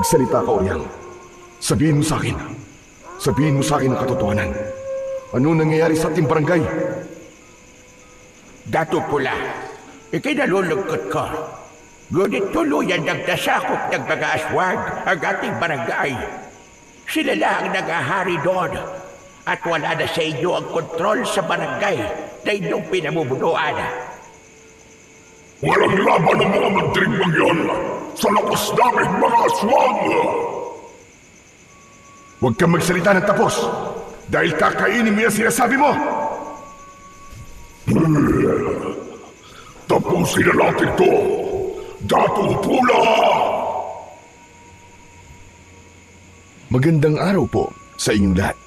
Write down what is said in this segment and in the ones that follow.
Magsalita ka, Oryang. Sabihin mo sa akin. Sabihin mo sa akin ang katotohanan. Ano nangyayari sa ating barangay? Dato Pula, ikinalulugkot ko. Ngunit tuluyan nagdasakop ng mga aswang ang ating barangay. Sila lang ang nangahari doon. At wala na sa inyo ang kontrol sa barangay na inyong pinamumunuan. Walang laban ng mga mantring mangyan sa lakas namin mga aswang! Huwag kang magsalita ng tapos dahil kakainin mo yung sinasabi mo! Tapusin na natin to! Dato Pula! Magandang araw po sa inyong lahat.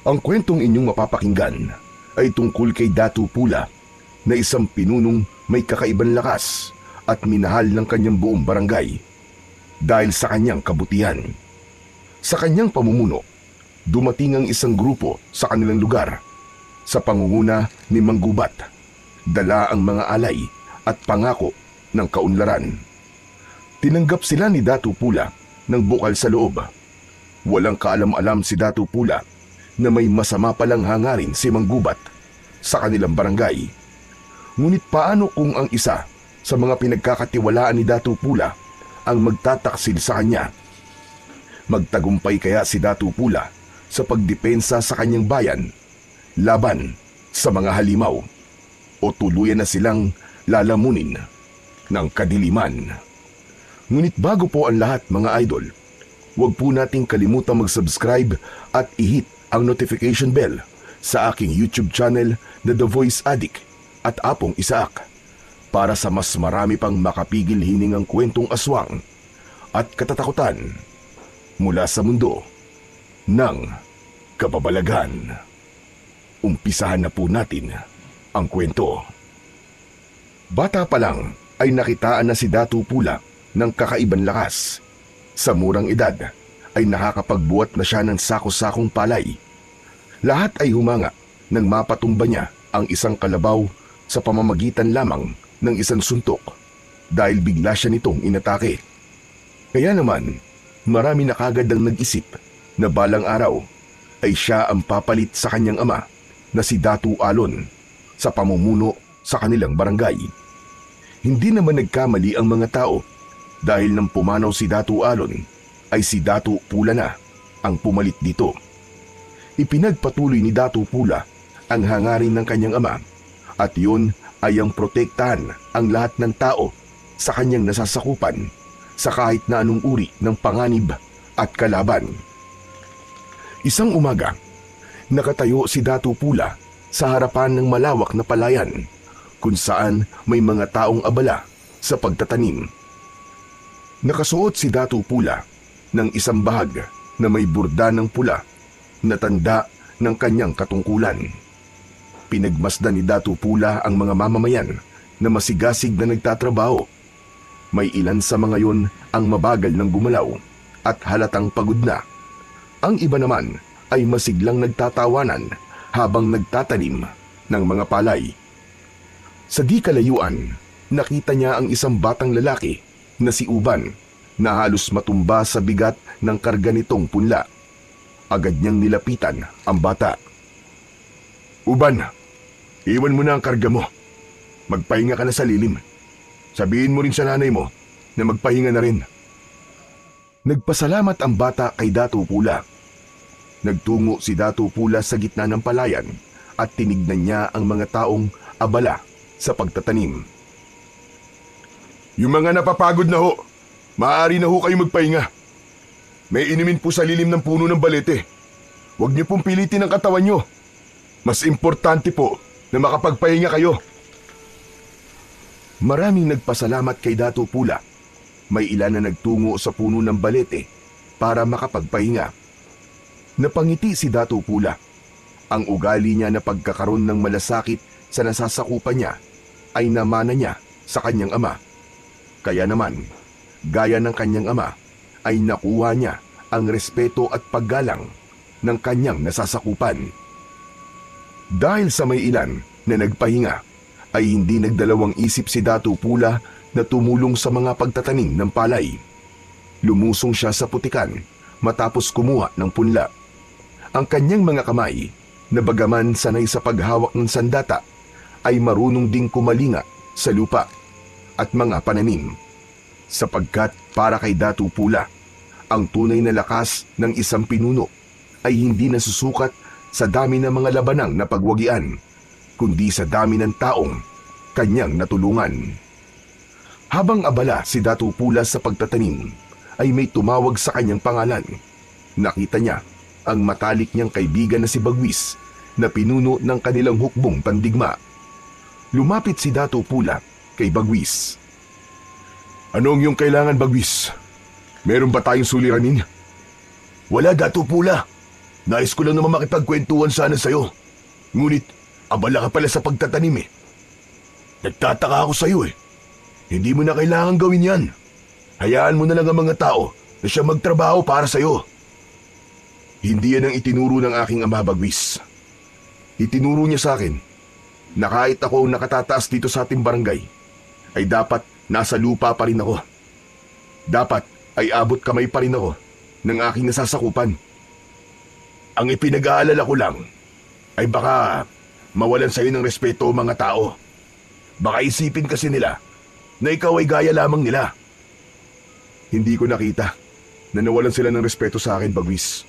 Ang kwentong inyong mapapakinggan ay tungkol kay Dato Pula na isang pinunong may kakaibang lakas at minahal ng kanyang buong barangay dahil sa kanyang kabutihan. Sa kanyang pamumuno, dumating ang isang grupo sa kanilang lugar sa pangunguna ni Manggubat. Dala ang mga alay at pangako ng kaunlaran. Tinanggap sila ni Dato Pula ng bukal sa loob. Walang kaalam-alam si Dato Pula na may masama palang hangarin si Manggubat sa kanilang barangay. Ngunit paano kung ang isa sa mga pinagkakatiwalaan ni Dato Pula ang magtataksil sa kanya? Magtagumpay kaya si Dato Pula sa pagdepensa sa kanyang bayan laban sa mga halimaw o tuluyan na silang lalamunin ng kadiliman? Ngunit bago po ang lahat mga idol, huwag po nating kalimutang mag-subscribe at i-hit ang notification bell sa aking YouTube channel na The Voice Addict at Apong Isaak para sa mas marami pang makapigil hiningang kwentong aswang at katatakutan mula sa mundo ng kababalaghan. Umpisahan na po natin ang kwento. Bata pa lang ay nakitaan na si Dato Pula ng kakaibang lakas. Sa murang edad ay nakakapagbuhat na siya ng sako-sakong palay. Lahat ay humanga nang mapatumba niya ang isang kalabaw sa pamamagitan lamang ng isang suntok dahil bigla siya nitong inatake. Kaya naman, marami na kagad ang nag-isip na balang araw ay siya ang papalit sa kanyang ama na si Dato Alon sa pamumuno sa kanilang barangay. Hindi naman nagkamali ang mga tao dahil nang pumanaw si Dato Alon ay si Dato Pula na ang pumalit dito. Ipinagpatuloy ni Dato Pula ang hangarin ng kanyang ama at yun ay ang protektahan ang lahat ng tao sa kanyang nasasakupan sa kahit na anong uri ng panganib at kalaban. Isang umaga, nakatayo si Dato Pula sa harapan ng malawak na palayan kung saan may mga taong abala sa pagtatanim. Nakasuot si Dato Pula ng isang bahag na may burda ng pula na tanda ng kanyang katungkulan. Pinagmasdan ni Dato Pula ang mga mamamayan na masigasig na nagtatrabaho. May ilan sa mga yon ang mabagal ng gumalaw at halatang pagod na. Ang iba naman ay masiglang nagtatawanan habang nagtatanim ng mga palay. Sa di kalayuan, nakita niya ang isang batang lalaki na si Uban na halos matumba sa bigat ng karga nitong punla. Agad niyang nilapitan ang bata. Uban, iwan mo na ang karga mo. Magpahinga ka na sa lilim. Sabihin mo rin sa nanay mo na magpahinga na rin. Nagpasalamat ang bata kay Dato Pula. Nagtungo si Dato Pula sa gitna ng palayan at tinignan niya ang mga taong abala sa pagtatanim. Yung mga napapagod na ho, maaari na ho kayo magpahinga. May inumin po sa lilim ng puno ng balete. Huwag niyo pong pilitin ang katawan niyo. Mas importante po na makapagpahinga kayo. Maraming nagpasalamat kay Dato Pula. May ilan na nagtungo sa puno ng balete para makapagpahinga. Napangiti si Dato Pula. Ang ugali niya na pagkakaroon ng malasakit sa nasasakupan niya ay namana niya sa kanyang ama. Kaya naman, gaya ng kanyang ama, ay nakuha niya ang respeto at paggalang ng kanyang nasasakupan. Dahil sa may ilan na nagpahinga, ay hindi nagdalawang isip si Dato Pula na tumulong sa mga pagtatanim ng palay. lumusong siya sa putikan matapos kumuha ng punla. Ang kanyang mga kamay, na bagaman sanay sa paghawak ng sandata, ay marunong ding kumalinga sa lupa at mga pananim. Sapagkat para kay Datu Pula, ang tunay na lakas ng isang pinuno ay hindi nasusukat sa dami ng mga labanang na pagwagian, kundi sa dami ng taong kanyang natulungan. Habang abala si Datu Pula sa pagtatanim, ay may tumawag sa kanyang pangalan. Nakita niya ang matalik niyang kaibigan na si Bagwis na pinuno ng kanilang hukbong pandigma. Lumapit si Datu Pula kay Bagwis. "Ano ang iyong kailangan, Bagwis? Meron ba tayong suliranin?" "Wala, Datu Pula. Nais ko lang naman makipagkwentuhan sana sa'yo. Ngunit abala ka pala sa pagtatanim eh. Nagtataka ako sa'yo eh. Hindi mo na kailangan gawin yan. Hayaan mo na lang ang mga tao na siya magtrabaho para sa'yo." "Hindi yan ang itinuro ng aking ama, Bagwis. Itinuro niya sa akin na kahit ako ang nakatataas dito sa ating barangay, ay dapat nasa lupa pa rin ako. Dapat ay abot kamay pa rin ako ng aking nasasakupan. Ang ipinag-aalala ko lang ay baka mawalan sa'yo ng respeto ang mga tao. Baka isipin kasi nila na ikaw ay gaya lamang nila." "Hindi ko nakita na nawalan sila ng respeto sa akin, Bagwis.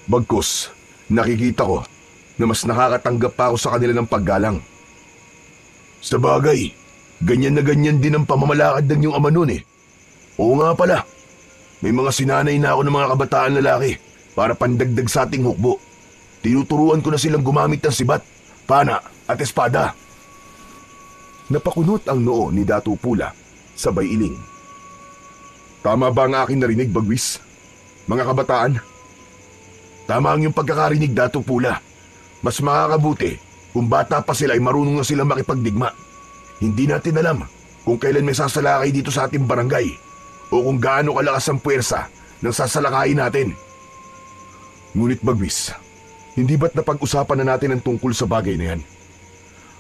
Bagkus, nakikita ko na mas nakakatanggap pa ako sa kanila ng paggalang." "Sa bagay, ganyan na ganyan din ang pamamalakad ng iyong ama noon eh. Oo nga pala, may mga sinanay na ako ng mga kabataan lalaki para pandagdag sa ating hukbo. Tinuturuan ko na silang gumamit ng sibat, pana at espada." Napakunot ang noo ni Datu Pula, sabay iling. "Tama ba ang aking narinig, Bagwis? Mga kabataan?" "Tama ang iyong pagkakarinig, Datu Pula. Mas makakabuti kung bata pa sila ay marunong na silang makipagdigma. Hindi natin alam kung kailan may sasalakay dito sa ating barangay o kung gaano kalakas ang puwersa ng sasalakayin natin." "Ngunit Bagwis, hindi ba't napag-usapan na natin ang tungkol sa bagay na yan?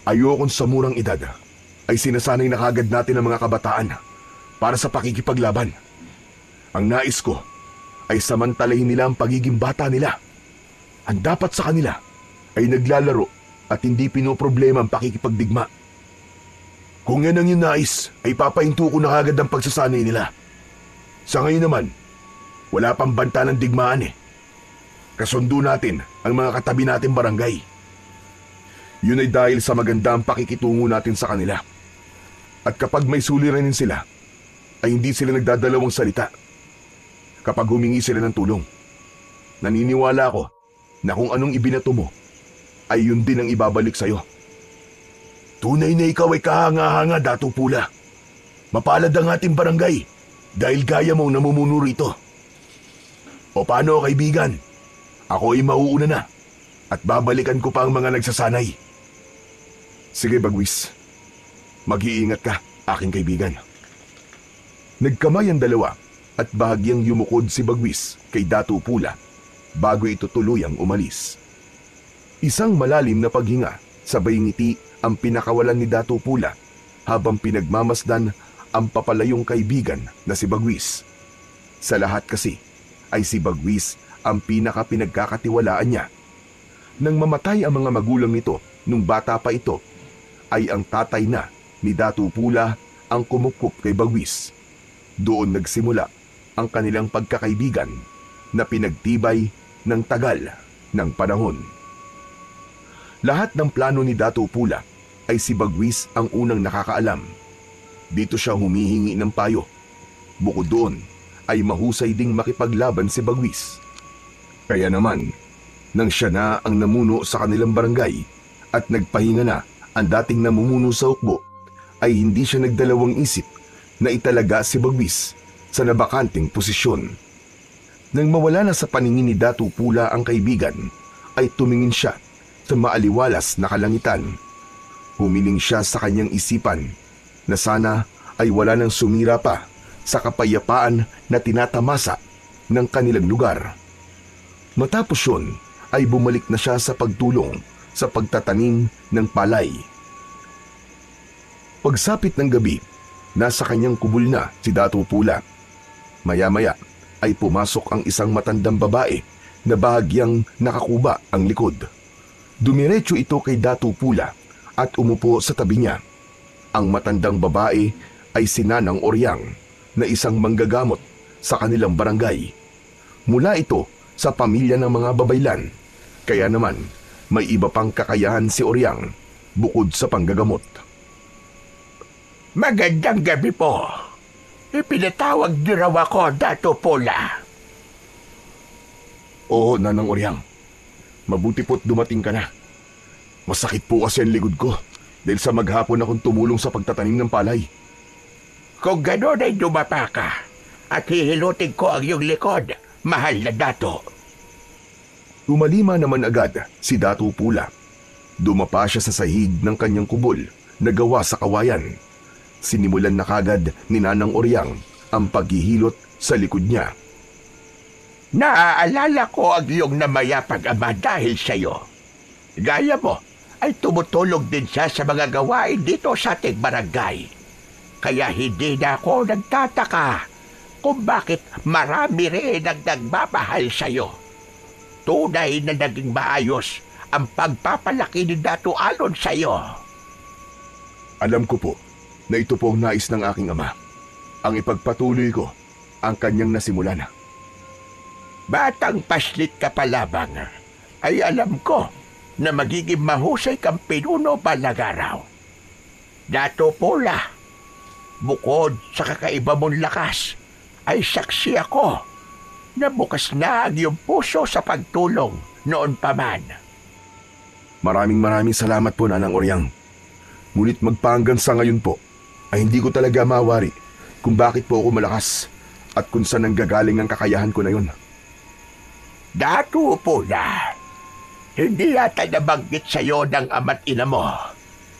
Ayokong sa murang edad ay sinasanay na kagad natin ang mga kabataan para sa pakikipaglaban. Ang nais ko ay samantalahin nila ang pagiging bata nila. Ang dapat sa kanila ay naglalaro at hindi pinoproblema ang pakikipagdigma. Kung yan ang yung nais, ay papahinto ko na kagad ang pagsasanay nila. Sa ngayon naman, wala pang banta ng digmaan eh. Kasundo natin ang mga katabi nating barangay. Yun ay dahil sa magandang pakikitungo natin sa kanila. At kapag may suliranin sila, ay hindi sila nagdadalawang salita. Kapag humingi sila ng tulong, naniniwala ako na kung anong ibinato mo, ay yun din ang ibabalik sa'yo." "Tunay na ikaw ay kahanga-hanga, Datu Pula. Mapalad ang ating barangay dahil gaya mong namumuno rito. O paano, kaibigan? Ako ay mauuna na at babalikan ko pa ang mga nagsasanay." "Sige, Bagwis. Mag-iingat ka, aking kaibigan." Nagkamay ang dalawa at bahagyang yumukod si Bagwis kay Datu Pula bago ito tuluyang umalis. Isang malalim na paghinga, sabay ngiti ang pinakawalan ni Datu Pula habang pinagmamasdan ang papalayong kaibigan na si Bagwis. Sa lahat kasi ay si Bagwis ang pinaka-pinagkakatiwalaan niya. Nang mamatay ang mga magulang nito nung bata pa ito, ay ang tatay na ni Datu Pula ang kumukup kay Bagwis. Doon nagsimula ang kanilang pagkakaibigan na pinagtibay ng tagal ng panahon. Lahat ng plano ni Datu Pula ay si Bagwis ang unang nakakaalam. Dito siya humihingi ng payo. Bukod doon ay mahusay ding makipaglaban si Bagwis. Kaya naman, nang siya na ang namuno sa kanilang barangay at nagpahinga na ang dating namumuno sa hukbo, ay hindi siya nagdalawang isip na italaga si Bagwis sa nabakanting posisyon. Nang mawala na sa paningin ni Datu Pula ang kaibigan, ay tumingin siya sa maaliwalas na kalangitan. Humiling siya sa kanyang isipan na sana ay wala nang sumira pa sa kapayapaan na tinatamasa ng kanilang lugar. Matapos yun, ay bumalik na siya sa pagtulong sa pagtatanim ng palay. Pagsapit ng gabi, nasa kanyang kubul na si Datu Pula. Maya-maya ay pumasok ang isang matandang babae na bahagyang nakakuba ang likod. Dumiretso ito kay Datu Pula at umupo sa tabi niya. Ang matandang babae ay si Nanang Oryang na isang manggagamot sa kanilang barangay. Mula ito sa pamilya ng mga babaylan, kaya naman may iba pang kakayahan si Oryang bukod sa panggagamot. Magandang gabi po. Ipinatawag niyo raw ako, Datu Pula. Oo, Nanang Oryang. Mabuti po't dumating ka na. Masakit po kasi ang likod ko dahil sa maghapon akong tumulong sa pagtatanim ng palay. Kung gano'n ay dumapa ka at hihilutin ko ang iyong likod, mahal na Dato. Tumalima naman agad si Datu Pula. Dumapa siya sa sahig ng kanyang kubol na gawa sa kawayan. Sinimulan na kagad ni Nanang Oryang ang paghihilot sa likod niya. Naaalala ko ang iyong namayapang ama dahil sa iyo. Gaya mo ay tumutulong din siya sa mga gawain dito sa ating barangay. Kaya hindi na ako nagtataka kung bakit marami rin ang nagmamahal sa iyo. Tunay na naging maayos ang pagpapalaki ni Datu Alon sa iyo. Alam ko po na ito po ang nais ng aking ama. Ang ipagpatuloy ko ang kanyang nasimulan. Batang paslit ka pa lamang, ay alam ko na magiging mahusay kang pinuno balang araw. Dato Pula, bukod sa kakaiba mong lakas, ay saksi ako na bukas na ang iyong puso sa pagtulong noon pa man. Maraming salamat po, Nanang Oryang. Ngunit magpahanggang sa ngayon po, ay hindi ko talaga mawari kung bakit po ako malakas at kung saan nanggagaling ang kakayahan ko na yun. Dato Pula, hindi yata nabanggit sa iyo ng ama't ina mo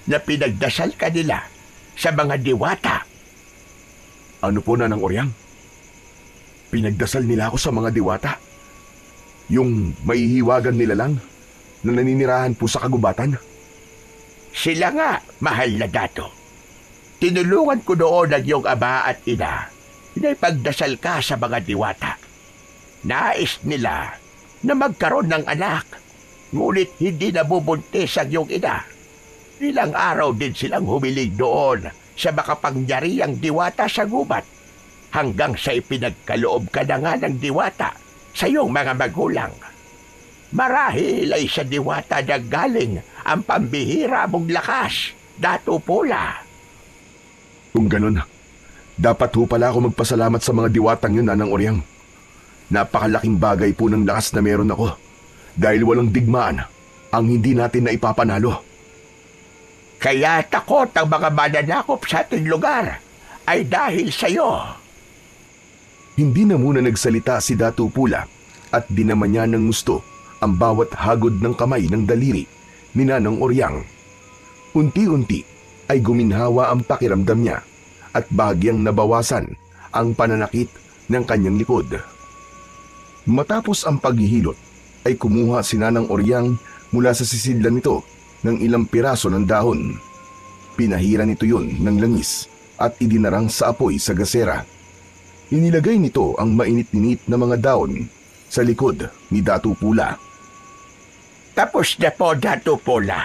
na pinagdasal ka nila sa mga diwata. Ano po, Nanang Oryang? Pinagdasal nila ako sa mga diwata? Yung maihiwagan nila lang na naninirahan po sa kagubatan? Sila nga, mahal na Dato. Tinulungan ko noon ang iyong ama at ina na ipagdasal ka sa mga diwata. Nais nila na magkaroon ng anak, ngunit hindi nabubuntis ang iyong ina. Ilang araw din silang humiling doon sa makapangyarihang diwata sa gubat, hanggang sa ipinagkaloob ka na nga ng diwata sa iyong mga magulang. Marahil ay sa diwata na galing ang pambihira mong lakas, Dato Pula. Kung ganun, dapat ho pala ako magpasalamat sa mga diwatang yun, Nanang Oryang. Napakalaking bagay po ng lakas na meron ako dahil walang digmaan ang hindi natin na ipapanalo. Kaya takot ang mga mananakop sa ating lugar ay dahil sa iyo. Hindi na muna nagsalita si Datu Pula at dinaman niya ng gusto ang bawat hagod ng kamay ng daliri ni Nanang Oryang. Unti-unti ay guminhawa ang pakiramdam niya at bahagyang nabawasan ang pananakit ng kanyang likod. Matapos ang paghihilot ay kumuha si Nanang Oryang mula sa sisidlan nito ng ilang piraso ng dahon. Pinahira nito yun ng langis at idinarang sa apoy sa gasera. Inilagay nito ang mainit-init na mga dahon sa likod ni Datu Pula. Tapos na po, Dato Pula.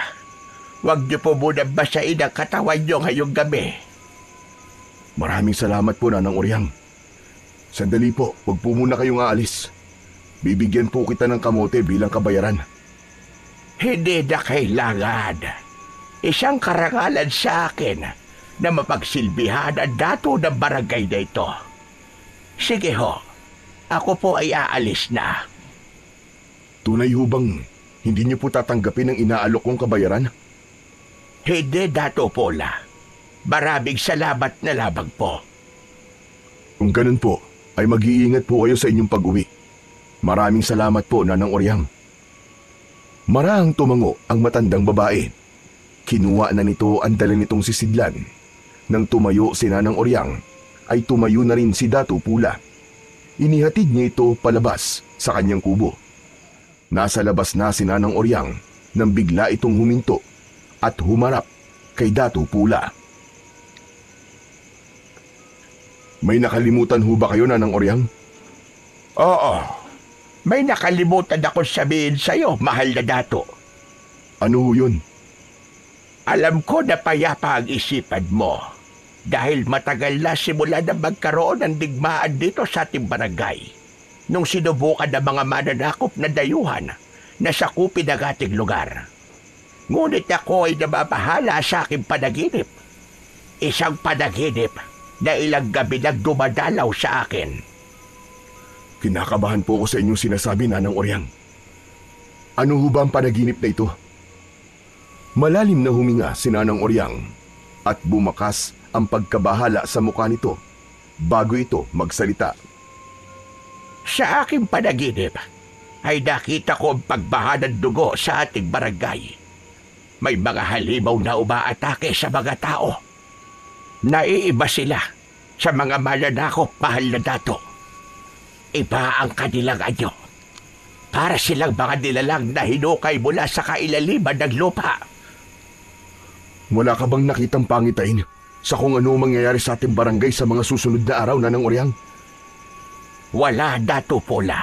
Huwag niyo po muna basain ang katawan niyo ngayong gabi. Maraming salamat po, Nanang Oryang. Sandali po, huwag po muna kayong aalis. Bibigyan po kita ng kamote bilang kabayaran. Hindi na kailangan. Isang karangalan sa akin na mapagsilbihan ang dato ng barangay na ito. Sige ho, ako po ay aalis na. Tunay ho bang hindi niyo po tatanggapin ang inaalok kong kabayaran? Hindi, Dato Pula. Maraming salamat na labang po. Kung ganun po, ay mag-iingat po kayo sa inyong pag-uwi. Maraming salamat po, Nanang Oryang. Marahang tumango ang matandang babae. Kinuha na nito ang dala nitong sisidlan. Nang tumayo si Nanang Oryang, ay tumayo na rin si Datu Pula. Inihatid niya ito palabas sa kanyang kubo. Nasa labas na si Nanang Oryang nang bigla itong huminto at humarap kay Datu Pula. May nakalimutan ho ba kayo, Nanang Oryang? Oo, may nakalimutan ako sabihin sa'yo, mahal na dato. Ano ho yun? Alam ko na payapa ang isipan mo dahil matagal na simula na magkaroon ng digmaan dito sa ating barangay nung sinubukan ng mga mananakop na dayuhan na sakupin ang ating lugar. Ngunit ako ay nababahala sa aking panaginip. Isang panaginip na ilang gabi nang dumadalaw sa akin. Kinakabahan po ako sa inyong sinasabi, Nanang Oryang. Ano ho ba ang panaginip na ito? Malalim na huminga si Nanang Oryang at bumakas ang pagkabahala sa mukha nito bago ito magsalita. Sa aking panaginip ay nakita ko ang pagbaha ng dugo sa ating barangay. May mga halimaw na umaatake sa mga tao. Naiiba sila sa mga mananakop, mahal na dato. Iba ang kanilang anyo. Para silang mga nilalang na hinukay mula sa kailaliman ng lupa. Wala ka bang nakitang pangitain sa kung ano mangyayari sa ating barangay sa mga susunod na araw, Nanang Oryang? Wala, Dato Pola.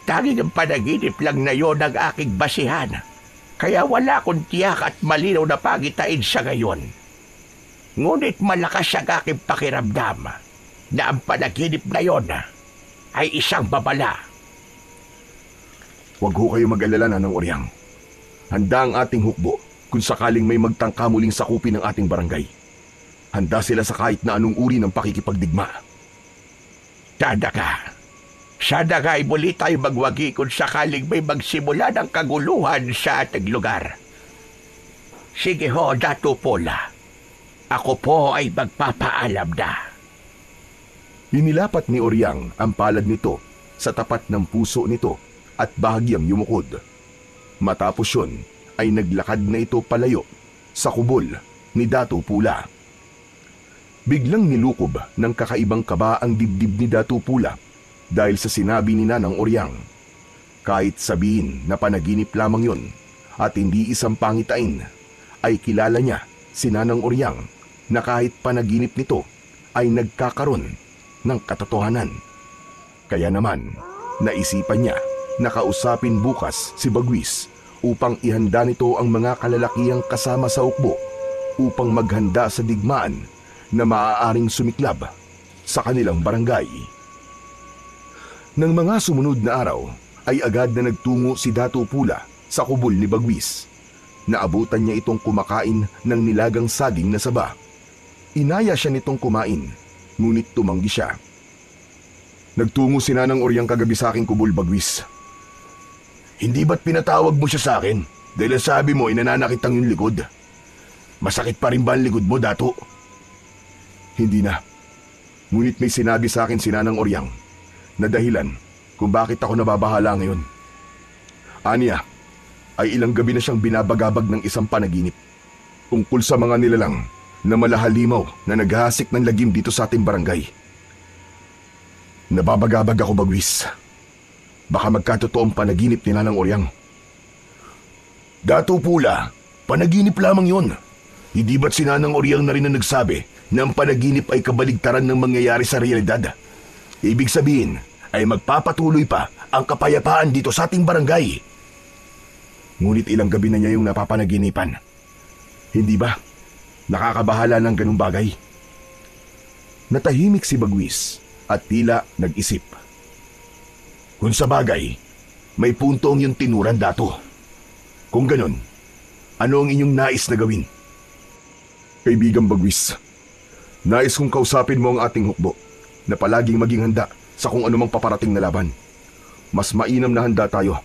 Tanging ang panaginip lang na yon ang aking basihan. Kaya wala akong tiyak at malinaw na pangitain sa ngayon. Ngunit malakas ang aking pakiramdam na ang panaginip na yon ay isang babala. Huwag ho kayo mag-alala, Nanang Oryang. Handa ang ating hukbo kung sakaling may magtangka muling sakupin ng ating barangay. Handa sila sa kahit na anong uri ng pakikipagdigma. Sana ka ay muli tayo magwagi kung sakaling may magsimula ng kaguluhan sa ating lugar. Sige ho, Dato Pola. Ako po ay magpapaalam na. Inilapat ni Oryang ang palad nito sa tapat ng puso nito at bahagyang yumukod. Matapos yun, ay naglakad na ito palayo sa kubol ni Dato Pula. Biglang nilukob ng kakaibang kaba ang dibdib ni Dato Pula dahil sa sinabi ni Nanang Oryang. Kahit sabihin na panaginip lamang yon at hindi isang pangitain, ay kilala niya si Nanang Oryang na kahit panaginip nito ay nagkakaroon ng katotohanan. Kaya naman, naisipan niya na kausapin bukas si Bagwis upang ihanda nito ang mga kalalakihang kasama sa hukbo upang maghanda sa digmaan na maaaring sumiklab sa kanilang barangay. Nang mga sumunod na araw ay agad na nagtungo si Dato Pula sa kubol ni Bagwis. Naabutan niya itong kumakain ng nilagang saging na saba. Inaya siya nitong kumain, ngunit tumanggi siya. Nagtungo si Nanang Oryang kagabi sa aking kubol, Bagwis. Hindi ba't pinatawag mo siya sa akin? Dahil sabi mo inananakit ang yung likod. Masakit pa rin ba ang likod mo, Dato? Hindi na. Ngunit may sinabi sa akin si Nanang Oryang na dahilan kung bakit ako nababahala ngayon. Aniya, ay ilang gabi na siyang binabagabag ng isang panaginip tungkol sa mga nilalang na malahalimaw na naghahasik ng lagim dito sa ating barangay. Nababagabag ako, Bagwis. Baka magkatotoong panaginip ni Nanang Oryang. Dato Pula, panaginip lamang yon. Hindi ba't si Nanang Oryang na rin ang nagsabi na ang panaginip ay kabaligtaran ng mangyayari sa realidad? Ibig sabihin ay magpapatuloy pa ang kapayapaan dito sa ating barangay. Ngunit ilang gabi na niya yung napapanaginipan. Hindi ba? Nakakabahala ng ganung bagay. Natahimik si Bagwis at tila nag-isip. Kung sa bagay, may punto ang iyong tinuran, Dato. Kung ganon, ano ang inyong nais na gawin? Kaibigang Bagwis, nais kong kausapin mo ang ating hukbo na palaging maging handa sa kung anumang paparating na laban. Mas mainam na handa tayo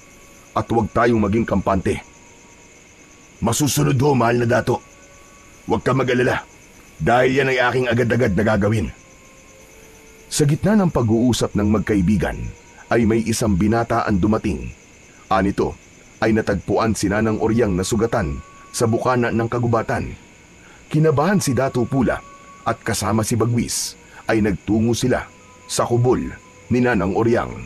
at huwag tayong maging kampante. Masusunod ho, mahal na Dato. Huwag ka mag-alala dahil yan ay aking agad-agad na gagawin. Sa gitna ng pag-uusap ng magkaibigan, ay may isang binata ang dumating. Anito ay natagpuan si Nanang Oryang na sugatan sa bukana ng kagubatan. Kinabahan si Dato Pula at kasama si Bagwis ay nagtungo sila sa kubol ni Nanang Oryang.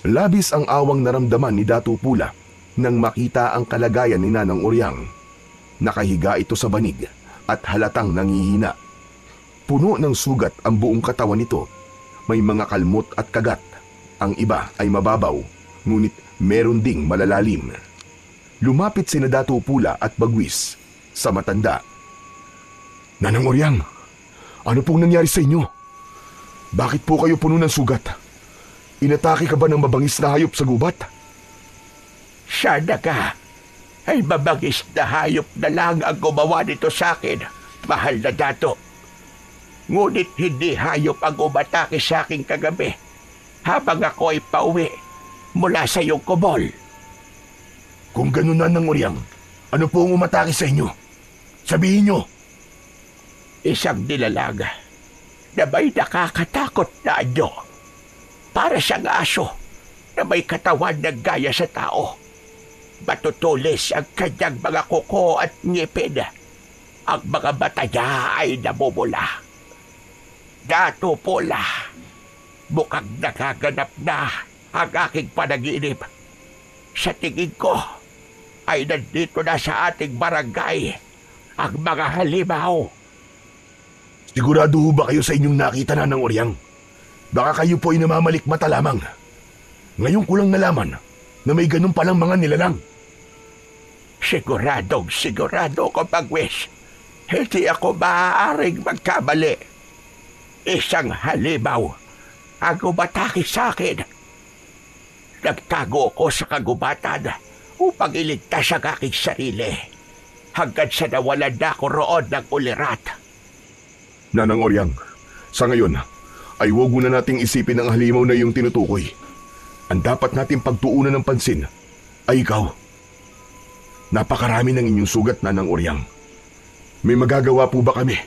Labis ang awang naramdaman ni Dato Pula nang makita ang kalagayan ni Nanang Oryang. Nakahiga ito sa banig at halatang nangihina. Puno ng sugat ang buong katawan nito may mga kalmot at kagat. Ang iba ay mababaw, ngunit meron ding malalalim. Lumapit sina Dato Pula at Bagwis sa matanda. Nanang Oryang, ano pong nangyari sa inyo? Bakit po kayo puno ng sugat? Inatake ka ba ng mabangis na hayop sa gubat? Sana ka ay mabangis na hayop na lang ang gumawa nito sa akin, mahal na dato. Ngunit hindi hayop ang umatake sa akin kagabi habang ako ay pauwi mula sa iyong kubol. Kung ganun na, Nanang Oryang, ano po ang umatake sa inyo? Sabihin nyo. Isang nilalang na may nakakatakot na anyo. Para siyang aso na may katawan na gaya sa tao. Matutulis ang kanyang mga kuko at ngipin. Ang mga mata niya ay namumula. Dato Pula, mukhang nagaganap na ang aking panaginip. Sa tingin ko ay nandito na sa ating barangay ang mga halimaw. Sigurado ho ba kayo sa inyong nakita, Nanang Oryang? Baka kayo po ay namamalikmata lamang. Ngayon ko lang nalaman na may ganun palang mga nilalang. Sigurado ko, Bagwis. Hindi ako maaaring magkamali. Isang halimaw ang umatake sa akin. Nagtago ko sa kagubatan upang iligtas ang aking sarili hanggang sa nawalan na ako roon ng ulirat. Nanang Oryang, sa ngayon ay huwag muna nating isipin ang halimaw na iyong tinutukoy. Ang dapat nating pagtuunan ng pansin ay ikaw. Napakarami ng inyong sugat, Nanang Oryang. May magagawa po ba kami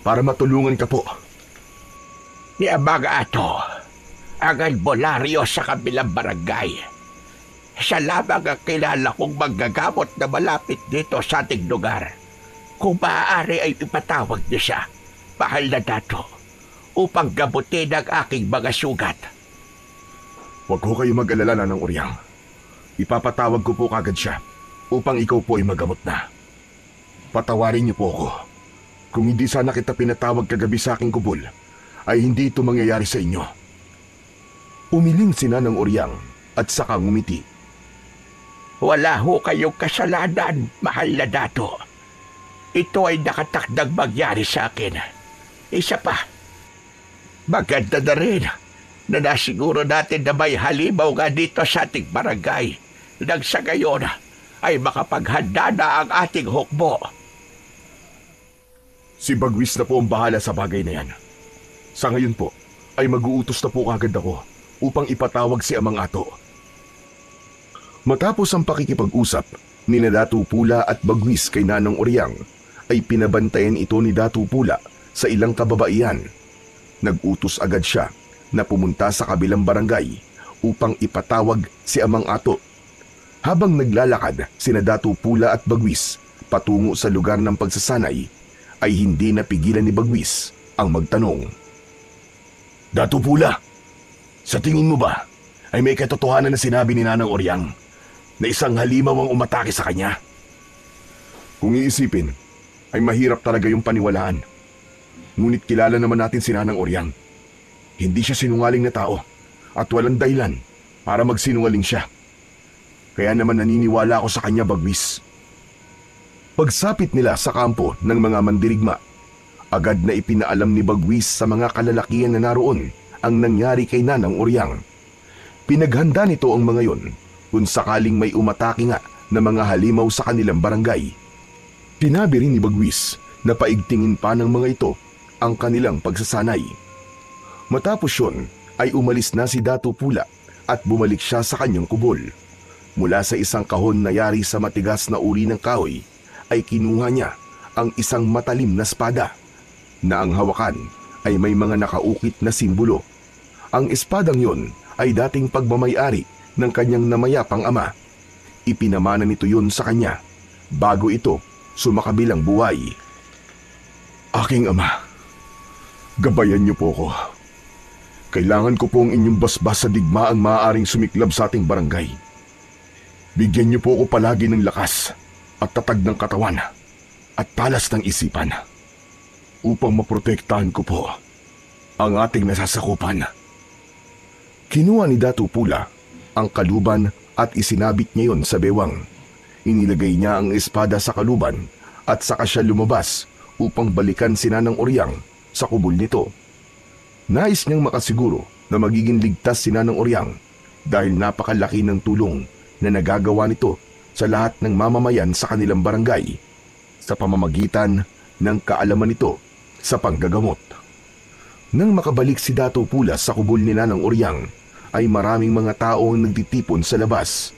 para matulungan ka po? Ni mga ato, ang albularyo sa kabilang barangay. Siya lamang ang kilala kong manggagamot na malapit dito sa ating lugar. Kung maaari ay ipatawag niya siya, mahal na dato, upang gamutin ang aking mga sugat. Huwag ko kayo mag-alala, Nanang Oryang. Ipapatawag ko po kagad siya upang ikaw po ay magamot na. Patawarin niyo po ako. Kung hindi sana kita pinatawag kagabi sa aking kubol, ay hindi ito mangyayari sa inyo. Umiling si Nanang Oryang at saka ngumiti. Wala ho kayong kasalanan, mahal na dato. Ito ay nakatakdang mangyari sa akin. Isa pa, maganda na rin na nasiguro natin na may halimaw nga dito sa ating barangay nang sa gayon ay makapaghanda na ang ating hukbo. Si Bagwis na po ang bahala sa bagay na yan. Sa ngayon po, ay mag-uutos na po kagad ako upang ipatawag si Amang Ato. Matapos ang pakikipag-usap ni Dato Pula at Bagwis kay Nanang Oryang, ay pinabantayan ito ni Dato Pula sa ilang kababaihan. Nag-utos agad siya na pumunta sa kabilang barangay upang ipatawag si Amang Ato. Habang naglalakad sina Dato Pula at Bagwis patungo sa lugar ng pagsasanay, ay hindi napigilan ni Bagwis ang magtanong. Dato Pula, sa tingin mo ba ay may katotohanan na sinabi ni Nanang Oryang na isang halimaw ang umatake sa kanya? Kung iisipin, ay mahirap talaga yung paniwalaan. Ngunit kilala naman natin si Nanang Oryang. Hindi siya sinungaling na tao at walang dahilan para magsinungaling siya. Kaya naman naniniwala ako sa kanya, Bagwis. Pagsapit nila sa kampo ng mga mandirigma, agad na ipinaalam ni Bagwis sa mga kalalakihan na naroon ang nangyari kay Nanang Oryang. Pinaghanda nito ang mga yon kung sakaling may umatake nga na mga halimaw sa kanilang barangay. Sinabi rin ni Bagwis na paigtingin pa ng mga ito ang kanilang pagsasanay. Matapos yun ay umalis na si Dato Pula at bumalik siya sa kanyang kubol. Mula sa isang kahon na yari sa matigas na uri ng kahoy ay kinuha niya ang isang matalim na espada na ang hawakan ay may mga nakaukit na simbolo. Ang espadang yon ay dating pagmamayari ng kanyang namayapang ama. Ipinamana nito yun sa kanya bago ito sumakabilang buhay. Aking ama, gabayan niyo po ko. Kailangan ko po ang inyong basbas sa digmaang maaaring sumiklab sa ating barangay. Bigyan niyo po ko palagi ng lakas at tatag ng katawan at talas ng isipan upang maprotektahan ko po ang ating nasasakupan Kinuha ni Datu Pula ang kaluban at isinabit niya yon sa bewang. Inilagay niya ang espada sa kaluban at saka siya lumabas upang balikan si Nanang Oryang sa kubol nito. Nais niyang makasiguro na magiging ligtas si Nanang Oryang dahil napakalaki ng tulong na nagagawa nito sa lahat ng mamamayan sa kanilang barangay sa pamamagitan ng kaalaman nito sa panggagamot. Nang makabalik si Datu Pula sa kubol ni Nanang Oryang, ay maraming mga tao ang nagtitipon sa labas.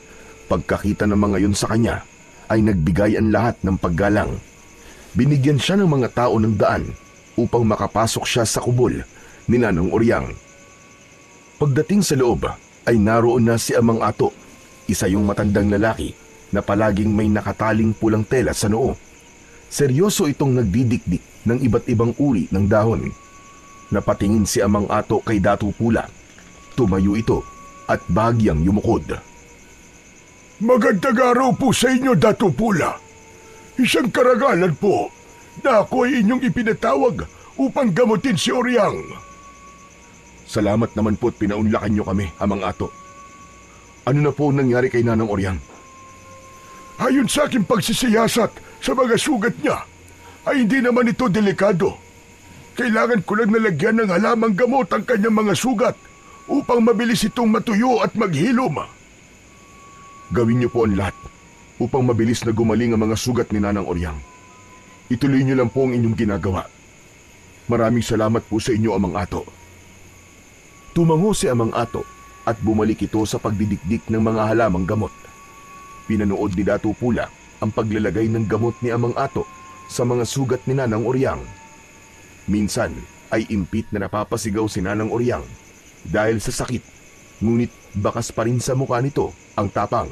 Pagkakita ng mga yun sa kanya, ay nagbigay ang lahat ng paggalang. Binigyan siya ng mga tao ng daan upang makapasok siya sa kubol ni Nanang Oryang. Pagdating sa loob, ay naroon na si Amang Ato, isa yung matandang lalaki na palaging may nakataling pulang tela sa noo. Seryoso itong nagdidikdik ng iba't ibang uri ng dahon. Napatingin si Amang Ato kay Datu Pula. Tumayo ito at bahagyang yumukod. Magandang araw po sa inyo, Datu Pula. Isang karangalan po na ako ay inyong ipinatawag upang gamutin si Oryang. Salamat naman po at pinaunlakan niyo kami, Amang Ato. Ano na po nangyari kay Nanang Oryang? Ayon sa aking pagsisiyasat sa mga sugat niya, ay hindi naman ito delikado. Kailangan ko lang nalagyan ng halamang gamot ang kanyang mga sugat upang mabilis itong matuyo at maghilom. Gawin niyo po ang lahat upang mabilis na gumaling ang mga sugat ni Nanang Oryang. Ituloy niyo lang po ang inyong ginagawa. Maraming salamat po sa inyo, Amang Ato. Tumango si Amang Ato at bumalik ito sa pagdidikdik ng mga halamang gamot. Pinanood ni Datu Pula ang paglalagay ng gamot ni Amang Ato sa mga sugat ni Nanang Oryang. Minsan ay impit na napapasigaw si Nanang Oryang dahil sa sakit, ngunit bakas pa rin sa mukha nito ang tapang.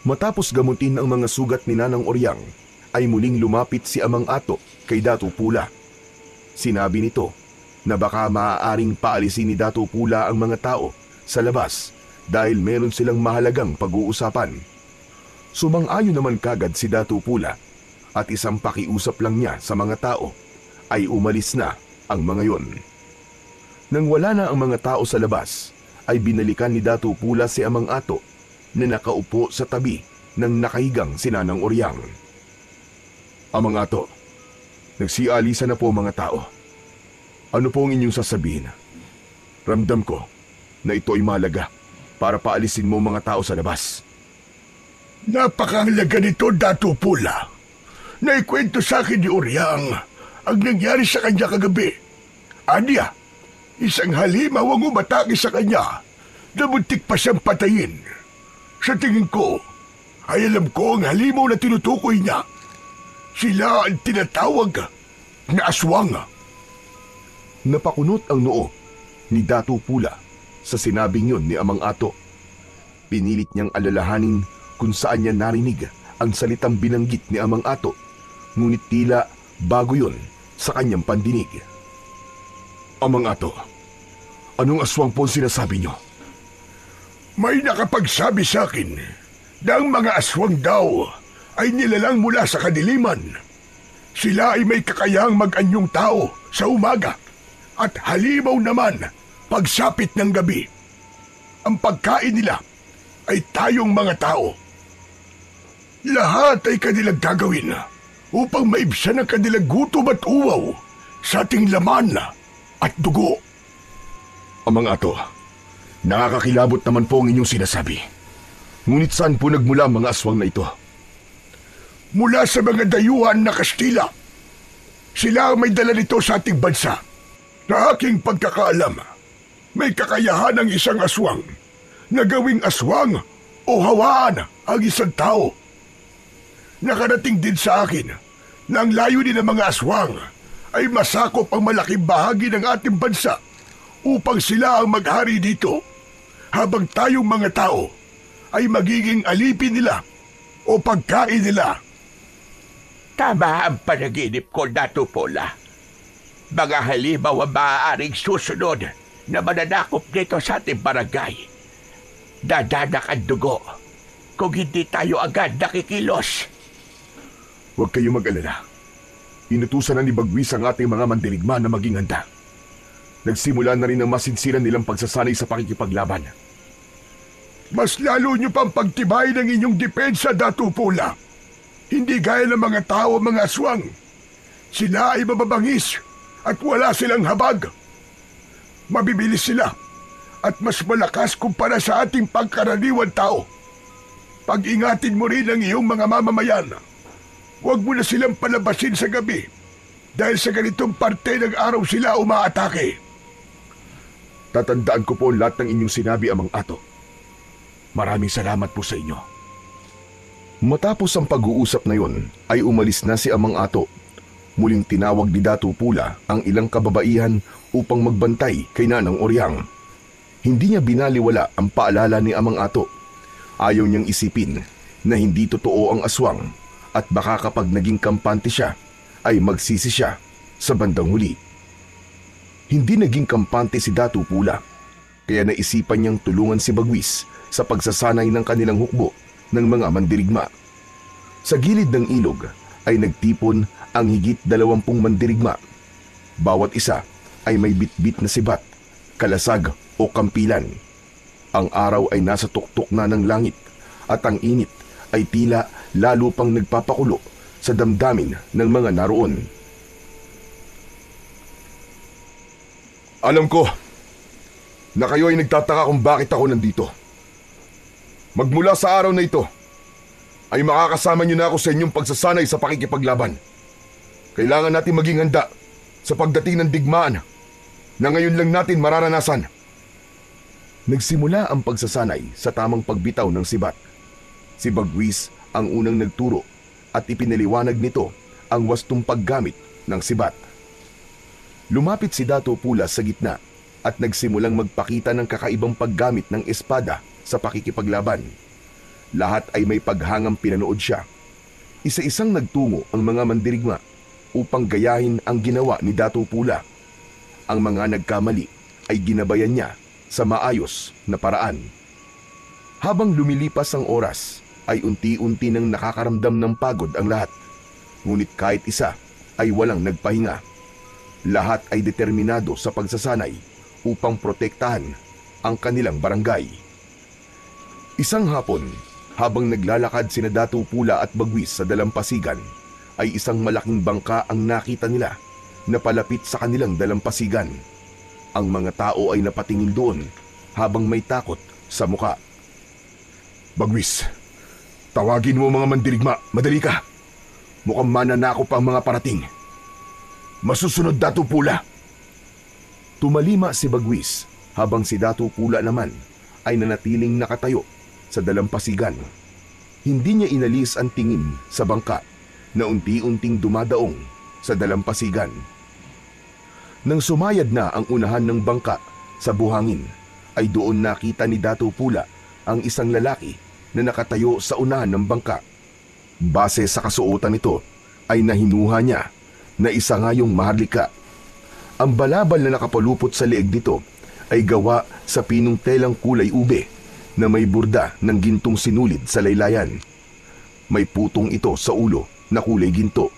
Matapos gamutin ang mga sugat ni Nanang Oryang, ay muling lumapit si Amang Ato kay Datu Pula. Sinabi nito na baka maaaring paalisin ni Datu Pula ang mga tao sa labas dahil meron silang mahalagang pag-uusapan. Sumang-ayon naman kagad si Datu Pula at isang pakiusap lang niya sa mga tao ay umalis na ang mga yon. Nang wala na ang mga tao sa labas, ay binalikan ni Datu Pula si Amang Ato na nakaupo sa tabi ng nakahigang si Nanang Oryang. Amang Ato, nagsialisa na po mga tao. Ano po ang inyong sasabihin? Ramdam ko na ito ay malaga para paalisin mo mga tao sa labas. Napakahalaga nito, Datu Pula. Naikwento sa akin ni Oryang ang nangyari sa kanya kagabi. Anya, isang halimaw ang umatake sa kanya na muntik pa siyang patayin. Sa tingin ko, ay alam ko ang halimaw na tinutukoy niya. Sila ang tinatawag na aswang. Napakunot ang noo ni Datu Pula sa sinabing yun ni Amang Ato. Pinilit niyang alalahanin kung saan niya narinig ang salitang binanggit ni Amang Ato, ngunit tila bago yun sa kanyang pandinig. Amang Ato, anong aswang po sinasabi niyo? May nakapagsabi sa akin na ang mga aswang daw ay nilalang mula sa kadiliman. Sila ay may kakayahang mag-anyong tao sa umaga at halimaw naman pagsapit ng gabi. Ang pagkain nila ay tayong mga tao. Lahat ay kanilang gagawin upang maibsan ang kanilang gutom at uwaw sa ating laman at dugo. Amang Ato, nakakakilabot naman po ang inyong sinasabi. Ngunit saan po nagmula ang mga aswang na ito? Mula sa mga dayuhan na Kastila. Sila ang may dala nito sa ating bansa. Sa aking pagkakaalam, may kakayahan ng isang aswang na gawing aswang o hawaan ang isang tao. Nakarating din sa akin na ang layunin ng mga aswang ay masakop ang malaking bahagi ng ating bansa upang sila ang maghari dito, habang tayong mga tao ay magiging alipin nila o pagkain nila. Tama ang panaginip ko, Datu Pula. Mga halimaw ang maaaring susunod na mananakop dito sa ating barangay. Dadanak ang dugo kung hindi tayo agad nakikilos. Huwag kayo mag-alala. Inutusan na ni Bagwis ang ating mga mandirigma na maging handa. Nagsimula na rin ang masinsiran nilang pagsasanay sa pakikipaglaban. Mas lalo nyo pang pagtibay ng inyong depensa, Datu Pula. Hindi gaya ng mga tao at mga aswang. Sila ay mababangis at wala silang habag. Mabibilis sila at mas malakas kumpara sa ating pangkaraniwan tao. Pag-ingatin mo rin ang iyong mga mamamayan. Huwag mo na silang palabasin sa gabi dahil sa ganitong parte ng araw sila umaatake. Tatandaan ko po lahat ng inyong sinabi, Amang Ato. Maraming salamat po sa inyo. Matapos ang pag-uusap na yon, ay umalis na si Amang Ato. Muling tinawag ni Datu Pula ang ilang kababaihan upang magbantay kay Nanang Oryang. Hindi niya binaliwala ang paalala ni Amang Ato. Ayaw niyang isipin na hindi totoo ang aswang at baka kapag naging kampante siya, ay magsisi siya sa bandang huli. Hindi naging kampante si Datu Pula, kaya naisipan niyang tulungan si Bagwis sa pagsasanay ng kanilang hukbo ng mga mandirigma. Sa gilid ng ilog ay nagtipon ang higit 20 mandirigma. Bawat isa ay may bitbit na sibat, kalasag o kampilan. Ang araw ay nasa tuktok na ng langit at ang init ay tila lalo pang nagpapakulo sa damdamin ng mga naroon. Alam ko na kayo ay nagtataka kung bakit ako nandito. Magmula sa araw na ito, ay makakasama niyo na ako sa inyong pagsasanay sa pakikipaglaban. Kailangan natin maging handa sa pagdating ng digmaan na ngayon lang natin mararanasan. Nagsimula ang pagsasanay sa tamang pagbitaw ng sibat. Si Bagwis ang unang nagturo at ipinaliwanag nito ang wastong paggamit ng sibat. Lumapit si Datu Pula sa gitna at nagsimulang magpakita ng kakaibang paggamit ng espada sa pakikipaglaban. Lahat ay may paghangang pinanood siya. Isa-isang nagtungo ang mga mandirigma upang gayahin ang ginawa ni Datu Pula. Ang mga nagkamali ay ginabayan niya sa maayos na paraan. Habang lumilipas ang oras, ay unti-unti nang nakakaramdam ng pagod ang lahat. Ngunit kahit isa ay walang nagpahinga. Lahat ay determinado sa pagsasanay upang protektahan ang kanilang barangay. Isang hapon, habang naglalakad sina Datu Pula at Bagwis sa dalampasigan, ay isang malaking bangka ang nakita nila na palapit sa kanilang dalampasigan. Ang mga tao ay napatingin doon habang may takot sa muka. Bagwis, tawagin mo mga mandirigma, madali ka. Mukhang mananakop ang mga parating. Masusunod, Datu Pula. Tumalima si Bagwis habang si Datu Pula naman ay nanatiling nakatayo sa dalampasigan. Hindi niya inalis ang tingin sa bangka na unti-unting dumadaong sa dalampasigan. Nang sumayad na ang unahan ng bangka sa buhangin, ay doon nakita ni Datu Pula ang isang lalaki na nakatayo sa unahan ng bangka. Base sa kasuotan nito, ay nahinuha niya na isa ngayong maharlika. Ang balabal na nakapalupot sa leeg nito ay gawa sa pinong telang kulay ube na may burda ng gintong sinulid sa laylayan. May putong ito sa ulo na kulay ginto.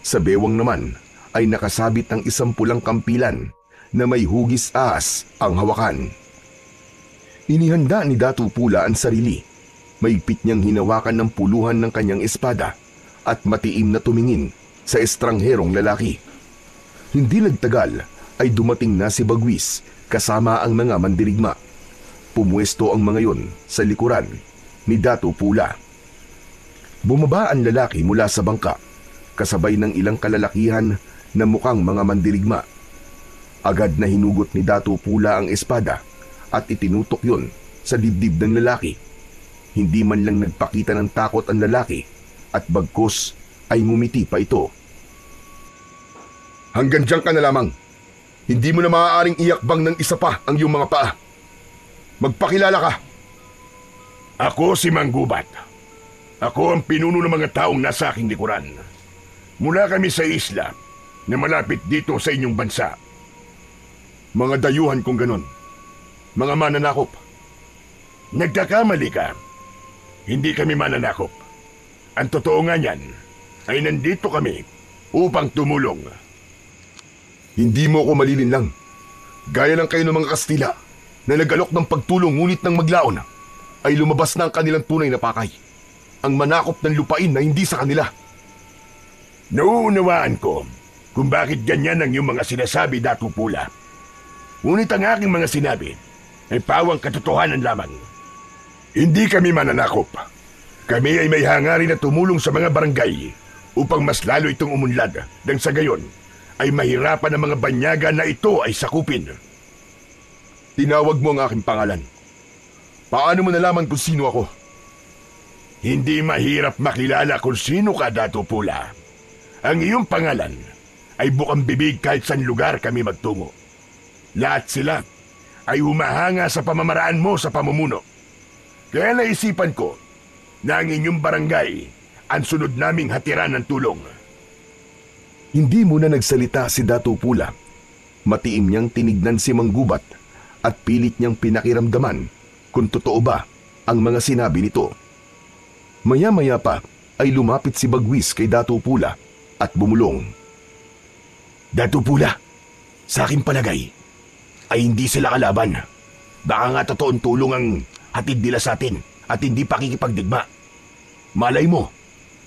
Sa bewang naman ay nakasabit ang isang pulang kampilan na may hugis ahas ang hawakan. Inihanda ni Datu Pula ang sarili. Maigpit niyang hinawakan ng puluhan ng kanyang espada at matiim na tumingin sa estrangherong lalaki. Hindi nagtagal ay dumating na si Bagwis kasama ang mga mandirigma. Pumuesto ang mga yon sa likuran ni Datu Pula. Bumaba ang lalaki mula sa bangka, kasabay ng ilang kalalakihan na mukhang mga mandirigma. Agad na hinugot ni Datu Pula ang espada at itinutok yon sa dibdib ng lalaki. Hindi man lang nagpakita ng takot ang lalaki at bagkus ay ngumiti pa ito. Hanggang diyan ka na lamang. Hindi mo na maaaring iakbang ng isa pa ang iyong mga paa. Magpakilala ka. Ako si Manggubat. Ako ang pinuno ng mga taong nasa aking likuran. Mula kami sa isla na malapit dito sa inyong bansa. Mga dayuhan kung ganon. Mga mananakop. Nagkakamali ka. Hindi kami mananakop. Ang totoo nga niyan ay nandito kami upang tumulong. Hindi mo ako malilinlang. Gaya lang kayo ng mga Kastila na nag-alok ng pagtulong ngunit nang maglaon ay lumabas na ang kanilang tunay na pakay. Ang manakop ng lupain na hindi sa kanila. Nauunawaan ko kung bakit ganyan ang iyong mga sinasabi, Datu Pula. Ngunit ang aking mga sinabi ay pawang katotohanan lamang. Hindi kami mananakop. Kami ay may hangarin na tumulong sa mga barangay upang mas lalo itong umunlad nang sa gayon ay mahirapan ang mga banyaga na ito ay sakupin. Tinawag mo ang aking pangalan. Paano mo nalaman kung sino ako? Hindi mahirap makilala kung sino ka, Datu Pula. Ang iyong pangalan ay bukang bibig kahit saan lugar kami magtungo. Lahat sila ay humahanga sa pamamaraan mo sa pamumuno. Kaya naisipan ko na ang inyong barangay ang sunod naming hatiran ng tulong. Hindi muna nagsalita si Datu Pula. Matiim niyang tinignan si Manggubat at pilit niyang pinakiramdaman kung totoo ba ang mga sinabi nito. Maya-maya pa ay lumapit si Bagwis kay Datu Pula at bumulong. Datu Pula, sa aking palagay ay hindi sila kalaban. Baka nga totoong tulong ang hatid nila sa atin at hindi pakikipagdigma. Malay mo,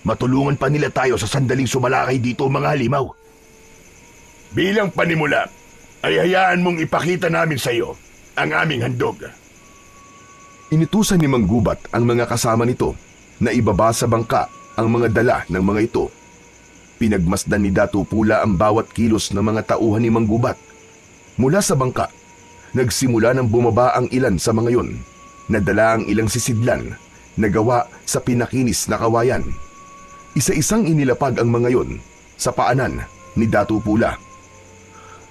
matulungan pa nila tayo sa sandaling sumalakay dito mga halimaw. Bilang panimula, ay hayaan mong ipakita namin sa iyo ang aming handog. Inutusan ni Manggubat ang mga kasama nito na ibaba sa bangka ang mga dala ng mga ito. Pinagmasdan ni Datu Pula ang bawat kilos ng mga tauhan ni Manggubat. Mula sa bangka, nagsimula ng bumaba ang ilan sa mga yon. Nadala ang ilang sisidlan na gawa sa pinakinis na kawayan. Isa-isang inilapag ang mga yon sa paanan ni Datu Pula.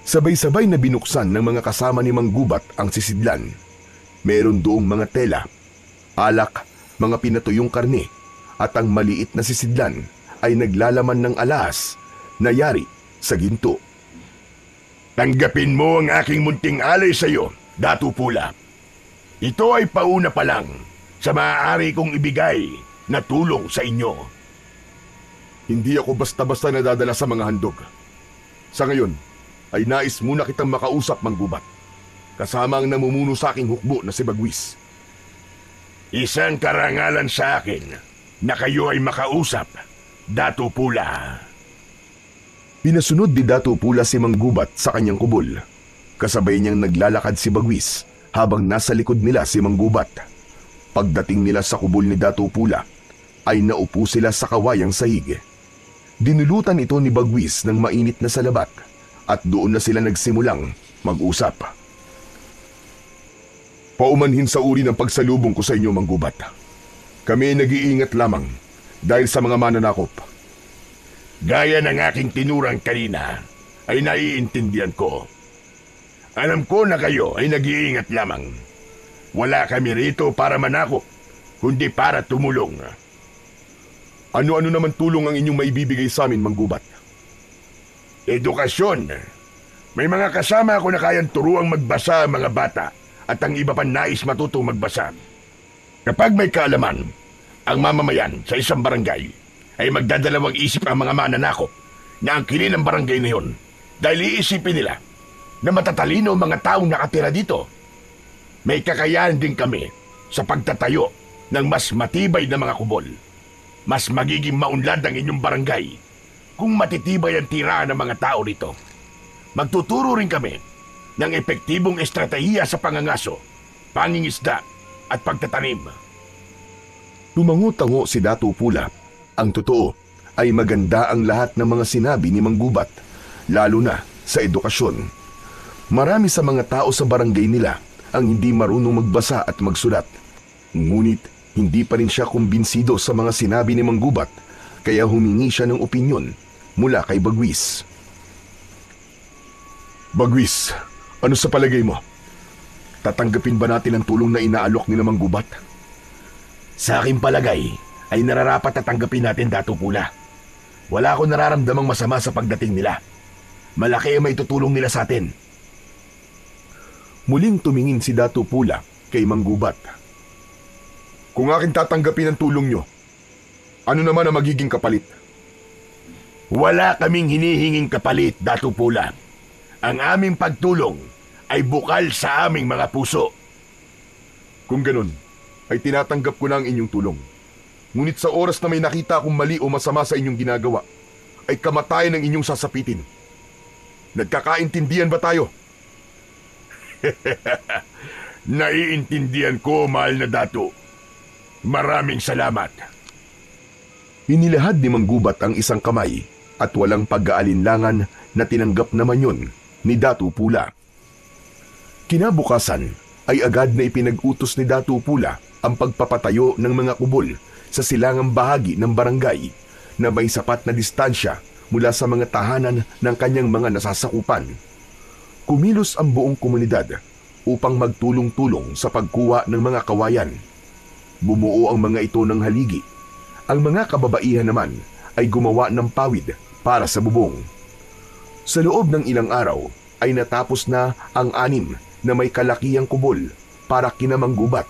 Sabay-sabay na binuksan ng mga kasama ni Manggubat ang sisidlan. Meron doong mga tela, alak, mga pinatuyong karne at ang maliit na sisidlan ay naglalaman ng alas na yari sa ginto. Tanggapin mo ang aking munting alay sa iyo, Datu Pula. Ito ay pauna pa lang sa maaari kong ibigay na tulong sa inyo. Hindi ako basta-basta nadadala sa mga handog. Sa ngayon, ay nais muna kitang makausap, Manggubat. Kasama ang namumuno sa aking hukbo na si Bagwis. Isang karangalan sa akin na kayo ay makausap, Datu Pula. Pinasunod ni Datu Pula si Manggubat sa kanyang kubol. Kasabay niyang naglalakad si Bagwis habang nasa likod nila si Manggubat. Pagdating nila sa kubol ni Datu Pula, ay naupo sila sa kawayang sahig. Dinulutan ito ni Bagwis ng mainit na salabat at doon na sila nagsimulang mag-usap. Paumanhin sa uri ng pagsalubong ko sa inyo, Manggubat. Kami ay nag-iingat lamang dahil sa mga mananakop. Gaya ng aking tinurang kanina, ay naiintindihan ko. Alam ko na kayo ay nag-iingat lamang. Wala kami rito para manakop, kundi para tumulong. Ano-ano naman tulong ang inyong maibibigay sa amin, Manggubat? Edukasyon. May mga kasama ako na kayang turuang magbasa ang mga bata at ang iba pa nais matutong magbasa. Kapag may kaalaman, ang mamamayan sa isang barangay ay magdadalawang isip ang mga mananakop na ang kilin ng barangay na yun dahil iisipin nila na matatalino ang mga taong nakatira dito. May kakayahan din kami sa pagtatayo ng mas matibay na mga kubol. Mas magiging maunlad ang inyong barangay kung matitibay ang tirahan ng mga tao dito. Magtuturo rin kami ng epektibong estratehiya sa pangangaso, pangingisda at pagtatanim. Tumango-tango si Datu Pula. Ang totoo ay maganda ang lahat ng mga sinabi ni Manggubat, lalo na sa edukasyon. Marami sa mga tao sa barangay nila ang hindi marunong magbasa at magsulat. Ngunit hindi pa rin siya kumbinsido sa mga sinabi ni Manggubat, kaya humingi siya ng opinyon mula kay Bagwis. Bagwis, ano sa palagay mo? Tatanggapin ba natin ang tulong na inaalok ni Manggubat? Sa aking palagay, ay nararapat na tanggapin natin, Datu Pula. Wala akong nararamdamang masama sa pagdating nila. Malaki ang may tutulong nila sa atin. Muling tumingin si Datu Pula kay Manggubat. Kung aking tatanggapin ang tulong nyo, ano naman ang magiging kapalit? Wala kaming hinihinging kapalit, Datu Pula. Ang aming pagtulong ay bukal sa aming mga puso. Kung ganun, ay tinatanggap ko na ang inyong tulong. Ngunit sa oras na may nakita akong mali o masama sa inyong ginagawa, ay kamatayan ang inyong sasapitin. Nagkakaintindihan ba tayo? Naiintindihan ko, mahal na dato. Maraming salamat. Inilahad ni Manggubat ang isang kamay at walang pag-aalinlangan na tinanggap naman yun ni Datu Pula. Kinabukasan ay agad na ipinag-utos ni Datu Pula ang pagpapatayo ng mga kubol sa silangang bahagi ng barangay na may sapat na distansya mula sa mga tahanan ng kanyang mga nasasakupan. Kumilos ang buong komunidad upang magtulong-tulong sa pagkuha ng mga kawayan. Bumuo ang mga ito ng haligi. Ang mga kababaihan naman ay gumawa ng pawid para sa bubong. Sa loob ng ilang araw ay natapos na ang 6 na may kalakihang kubol para kina Manggubat.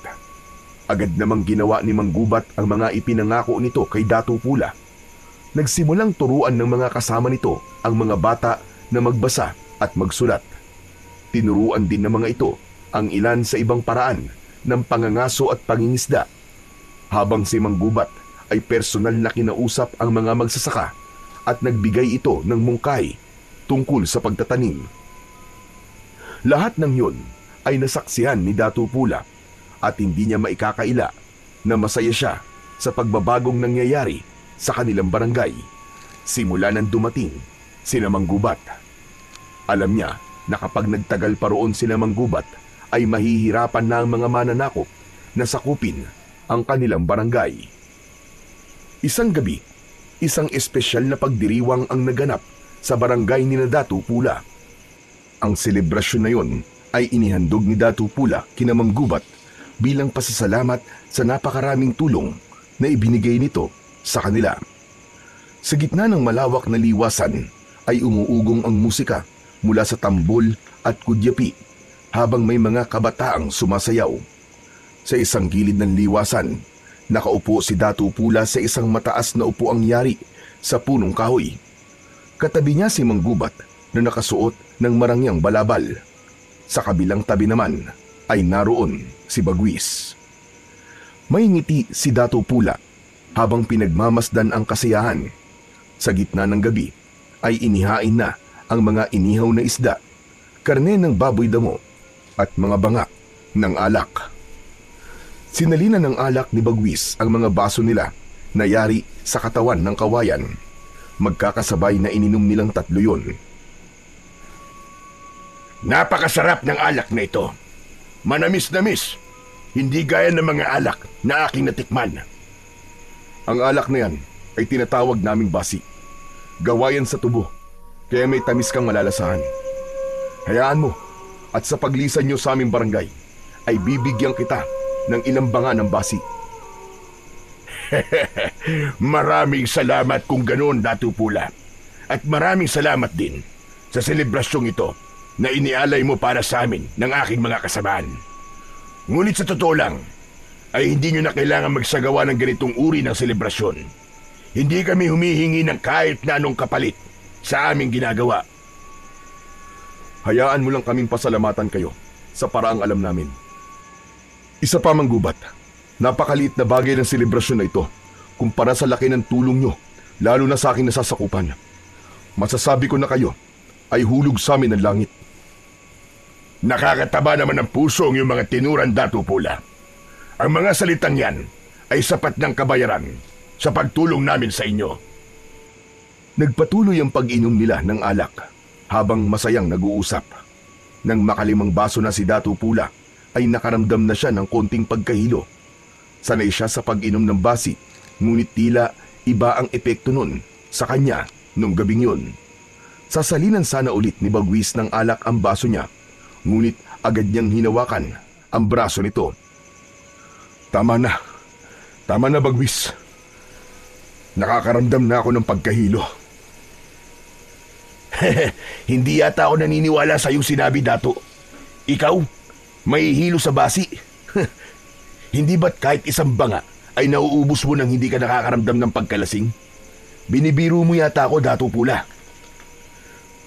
Agad namang ginawa ni Manggubat ang mga ipinangako nito kay Datu Pula. Nagsimulang turuan ng mga kasama nito ang mga bata na magbasa at magsulat. Tinuruan din ng mga ito ang ilan sa ibang paraan ng pangangaso at pangingisda, habang si Manggubat ay personal na kinausap ang mga magsasaka at nagbigay ito ng mungkahi tungkol sa pagtatanim. Lahat ng yun ay nasaksihan ni Datu Pula at hindi niya maikakaila na masaya siya sa pagbabagong nangyayari sa kanilang barangay simula nang dumating sina Manggubat. Alam niya na kapag nagtagal pa roon sila Manggubat ay mahihirapan na ang mga mananakop na sakupin ang kanilang barangay. Isang gabi, isang espesyal na pagdiriwang ang naganap sa barangay ni Datu Pula. Ang selebrasyon na yon ay inihandog ni Datu Pula kina Manggubat bilang pasasalamat sa napakaraming tulong na ibinigay nito sa kanila. Sa gitna ng malawak na liwasan ay umuugong ang musika mula sa tambol at kudyapi habang may mga kabataang sumasayaw. Sa isang gilid ng liwasan, nakaupo si Datu Pula sa isang mataas na upuang yari sa punong kahoy. Katabi niya si Manggubat na nakasuot ng marangyang balabal. Sa kabilang tabi naman ay naroon si Bagwis. May ngiti si Datu Pula habang pinagmamasdan ang kasiyahan. Sa gitna ng gabi ay inihain na ang mga inihaw na isda, karne ng baboy damo at mga banga ng alak. Sinalina ng alak ni Bagwis ang mga baso nila na yari sa katawan ng kawayan. Magkakasabay na ininom nilang 3 yun. Napakasarap ng alak na ito. Manamis-namis. Hindi gaya ng mga alak na aking natikman. Ang alak na yan ay tinatawag naming basi. Gawayan sa tubo, kaya may tamis kang malalasahan. Hayaan mo, at sa paglisan nyo sa aming barangay, ay bibigyan kita ng ilang banga ng basi. Maraming salamat kung ganoon, Datu Pula. At maraming salamat din sa selebrasyong ito na inialay mo para sa amin ng aking mga kasamaan. Ngunit sa totoo lang, ay hindi nyo na kailangan magsagawa ng ganitong uri ng selebrasyon. Hindi kami humihingi ng kahit na anong kapalit sa aming ginagawa. Hayaan mo lang kaming pasalamatan kayo sa paraang alam namin. Isa pa, Manggubat, napakaliit na bagay ng selebrasyon na ito kumpara sa laki ng tulong nyo, lalo na sa aking nasasakupan. Masasabi ko na kayo ay hulog sa amin ng langit. Nakakataba naman ng puso ang iyong mga tinuran, Datu Pula. Ang mga salitang yan ay sapat ng kabayaran sa pagtulong namin sa inyo. Nagpatuloy ang pag-inom nila ng alak habang masayang nag-uusap. Nang makalimang baso na si Datu Pula, ay nakaramdam na siya ng konting pagkahilo. Sanay siya sa pag-inom ng basi, ngunit tila iba ang epekto nun sa kanya nung gabing yun. Sasalinan sana ulit ni Bagwis ng alak ang baso niya, ngunit agad niyang hinawakan ang braso nito. Tama na Bagwis. Nakakaramdam na ako ng pagkahilo. Hindi yata ako naniniwala sa iyong sinabi, Dato. Ikaw, may hilo sa basi. Hindi ba't kahit isang banga ay nauubos mo nang hindi ka nakakaramdam ng pagkalasing? Binibiro mo yata ako, Datu Pula.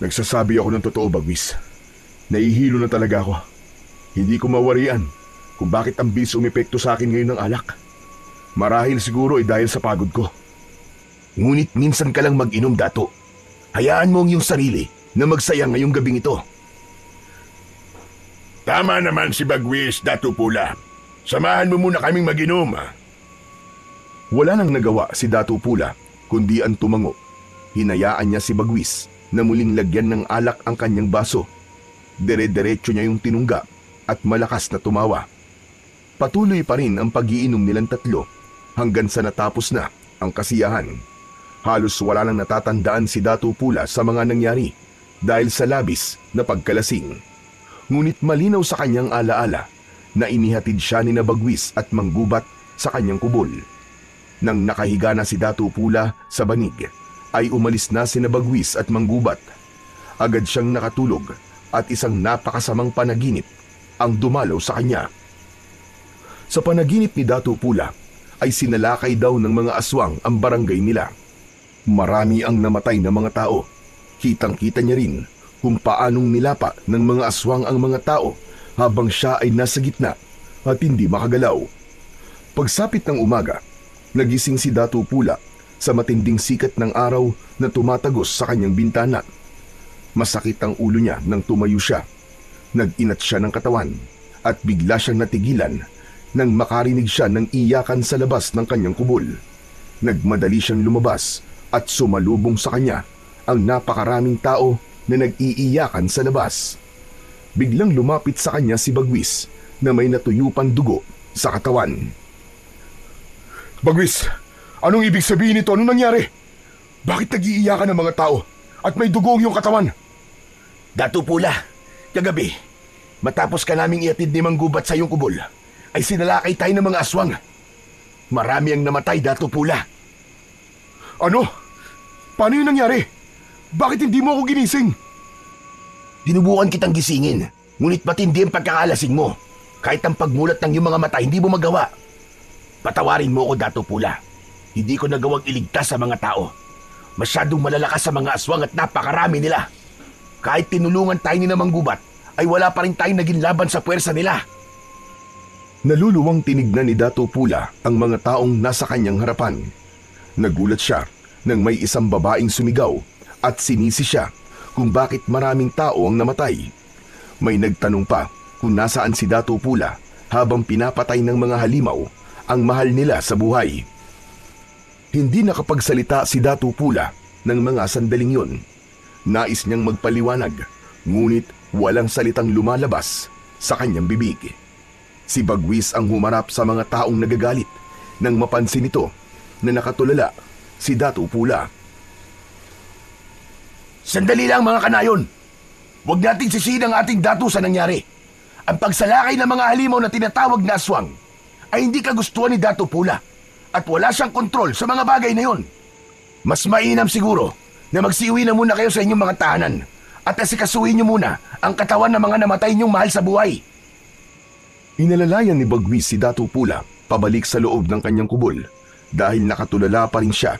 Nagsasabi ako ng totoo, Bagwis. Nahihilo na talaga ako. Hindi ko mawarian kung bakit ang bilis umepekto sa akin ngayon ng alak. Marahil siguro ay dahil sa pagod ko. Ngunit minsan ka lang mag-inom, Dato. Hayaan mo ang iyong sarili na magsaya ngayong gabing ito. Tama naman si Bagwis, Dato Pula. Samahan mo muna kaming mag-inom. Wala nang nagawa si Dato Pula kundi ang tumango. Hinayaan niya si Bagwis na muling lagyan ng alak ang kanyang baso. Dire-diretso niya yung tinungga at malakas na tumawa. Patuloy pa rin ang pag-iinom nilang tatlo hanggang sa natapos na ang kasiyahan. Halos wala nang natatandaan si Dato Pula sa mga nangyari dahil sa labis na pagkalasing. Ngunit malinaw sa kanyang alaala na inihatid siya ni Bagwis at Manggubat sa kanyang kubol. Nang nakahiga na si Dato Pula sa banig, ay umalis na si Bagwis at Manggubat. Agad siyang nakatulog at isang napakasamang panaginip ang dumalaw sa kanya. Sa panaginip ni Dato Pula ay sinalakay daw ng mga aswang ang barangay nila. Marami ang namatay na mga tao. Kitang-kita niya rin kung paanong nilapa ng mga aswang ang mga tao habang siya ay nasa gitna at hindi makagalaw. Pagsapit ng umaga, nagising si Dato Pula sa matinding sikat ng araw na tumatagos sa kanyang bintana. Masakit ang ulo niya nang tumayo siya. Nag-inat siya ng katawan at bigla siyang natigilan nang makarinig siya ng iyakan sa labas ng kanyang kubol. Nagmadali siyang lumabas at sumalubong sa kanya ang napakaraming tao na nag-iiyakan sa labas. Biglang lumapit sa kanya si Bagwis na may natuyupang dugo sa katawan. Bagwis, anong ibig sabihin nito? Anong nangyari? Bakit nag-iiyakan ng mga tao at may dugo ang iyong katawan? Dato Pula, kagabi, matapos ka naming iatid ni Manggubat sa iyong kubol, ay sinalakay tayo ng mga aswang. Marami ang namatay, Dato Pula. Ano? Paano yun nangyari? Bakit hindi mo ako ginising? Dinubukan kitang gisingin, ngunit matindi ang pagkakalasing mo. Kahit ang pagmulat ng iyong mga mata, hindi mo magawa. Patawarin mo ako, Dato Pula. Hindi ko nagawang iligtas sa mga tao. Masyadong malalakas sa mga aswang at napakarami nila. Kahit tinulungan tayo ni Manggubat, ay wala pa rin tayong naging laban sa puwersa nila. Naluluwang tinignan ni Dato Pula ang mga taong nasa kanyang harapan. Nagulat siya nang may isang babaeng sumigaw at sinisi siya kung bakit maraming tao ang namatay. May nagtanong pa kung nasaan si Dato Pula habang pinapatay ng mga halimaw ang mahal nila sa buhay. Hindi nakapagsalita si Dato Pula ng mga sandaling yon. Nais niyang magpaliwanag, ngunit walang salitang lumalabas sa kanyang bibig. Si Bagwis ang humarap sa mga taong nagagalit nang mapansin ito na nakatulala si Dato Pula. Sandali lang mga kanayon! Huwag nating sisihin ang ating dato sa nangyari. Ang pagsalakay ng mga halimaw na tinatawag na aswang ay hindi kagustuhan ni Dato Pula at wala siyang kontrol sa mga bagay na yon. Mas mainam siguro na magsiuwi na muna kayo sa inyong mga tahanan at asikasuhin niyo muna ang katawan ng mga namatay niyong mahal sa buhay. Inalalayan ni Bagwis si Dato Pula pabalik sa loob ng kanyang kubol dahil nakatulala pa rin siya.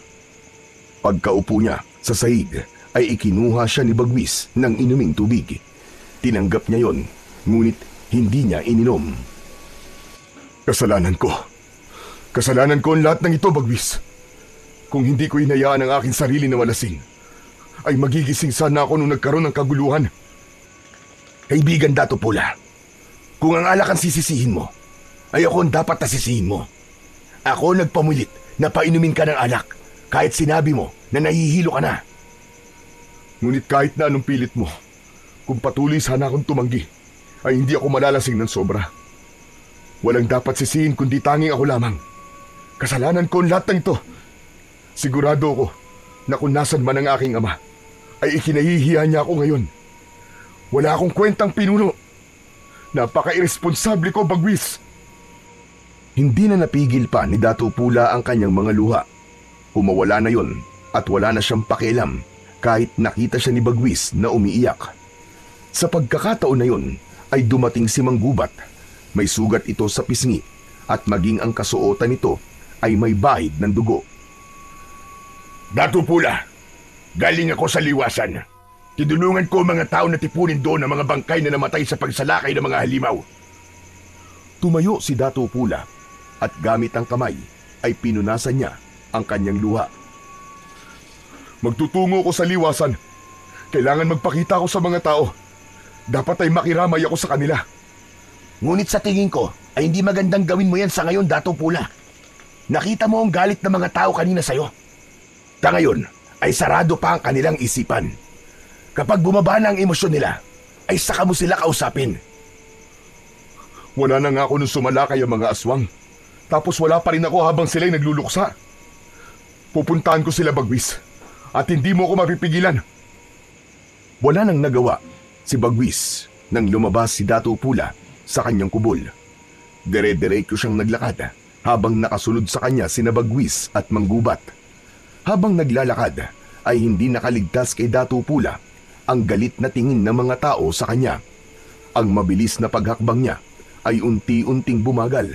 Pagkaupo niya sa sahig ay ikinuha siya ni Bagwis ng inuming tubig. Tinanggap niya yon, ngunit hindi niya ininom. Kasalanan ko. Kasalanan ko ang lahat ng ito, Bagwis. Kung hindi ko hinayaan ang aking sarili na malasing, ay magigising sana ako nung nagkaroon ng kaguluhan. Kaibigan Dato Pula, kung ang alak ang sisisihin mo, ay ako ang dapat nasisihin mo. Ako nagpamulit na painumin ka ng alak kahit sinabi mo na nahihilo ka na. Ngunit kahit na anong pilit mo, kung patuloy sana akong tumanggi, ay hindi ako malalasing ng sobra. Walang dapat sisihin kundi tanging ako lamang. Kasalanan ko ang lahat ng ito. Sigurado ako na kung nasan man ang aking ama, ay ikinahihiya niya ako ngayon. Wala akong kwentang pinuno. Napaka-irresponsable ko, Bagwis. Hindi na napigil pa ni Dato Pula ang kanyang mga luha. Umawala na yon at wala na siyang pakialam kahit nakita siya ni Bagwis na umiiyak. Sa pagkakataon na yon ay dumating si Manggubat. May sugat ito sa pisngi at maging ang kasuotan nito ay may bahid ng dugo. Dato Pula, galing ako sa liwasan. Tinulungan ko ang mga tao na tipunin doon ang mga bangkay na namatay sa pagsalakay ng mga halimaw. Tumayo si Dato Pula at gamit ang kamay ay pinunasan niya ang kanyang luha. Magtutungo ko sa liwasan. Kailangan magpakita ko sa mga tao. Dapat ay makiramay ako sa kanila. Ngunit sa tingin ko ay hindi magandang gawin mo yan sa ngayon, Dato Pula. Nakita mo ang galit ng mga tao kanina sa'yo. Ta ngayon ay sarado pa ang kanilang isipan. Kapag bumaba na ang emosyon nila, ay saka mo sila kausapin. Wala na nga ako nung sumalakay ang mga aswang. Tapos wala pa rin ako habang sila'y nagluluksa. Pupuntahan ko sila, Bagwis. At hindi mo ako mapipigilan. Wala nang nagawa si Bagwis nang lumabas si Dato Pula sa kanyang kubol. Dire-diretso siyang naglakad habang nakasunod sa kanya sina Bagwis at Manggubat. Habang naglalakad ay hindi nakaligtas kay Dato Pula ang galit na tingin ng mga tao sa kanya. Ang mabilis na paghakbang niya ay unti-unting bumagal.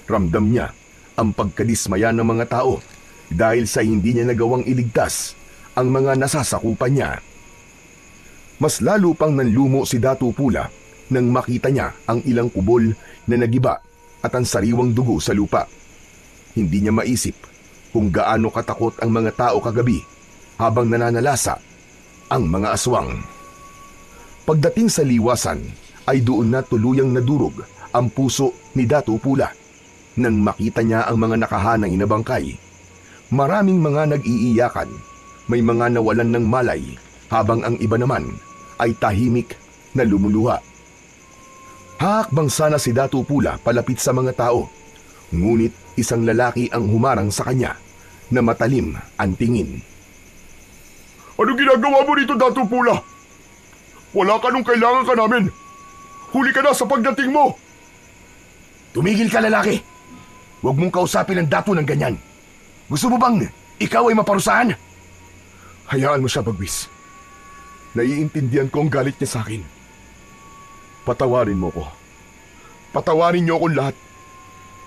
Ramdam niya ang pagkadismaya ng mga tao dahil sa hindi niya nagawang iligtas ang mga nasasakupan niya. Mas lalo pang nanlumo si Dato Pula nang makita niya ang ilang kubol na nagiba at ang sariwang dugo sa lupa. Hindi niya maisip kung gaano katakot ang mga tao kagabi habang nananalasa ang mga aswang. Pagdating sa liwasan ay doon na tuluyang nadurog ang puso ni Dato Pula nang makita niya ang mga nakahanay na bangkay. Maraming mga nag-iiyakan, may mga nawalan ng malay, habang ang iba naman ay tahimik na lumuluha. Haakbang sana si Dato Pula palapit sa mga tao, ngunit isang lalaki ang humarang sa kanya na matalim ang tingin. Ano ginagawa mo rito, Dato Pula? Wala ka nung kailangan ka namin. Huli ka na sa pagdating mo. Tumigil ka, lalaki. Huwag mong kausapin ang dato ng ganyan. Gusto mo bang ikaw ay maparusahan? Hayaan mo siya, Bagwis. Naiintindihan ko ang galit niya sa akin. Patawarin mo ko. Patawarin niyo akong lahat.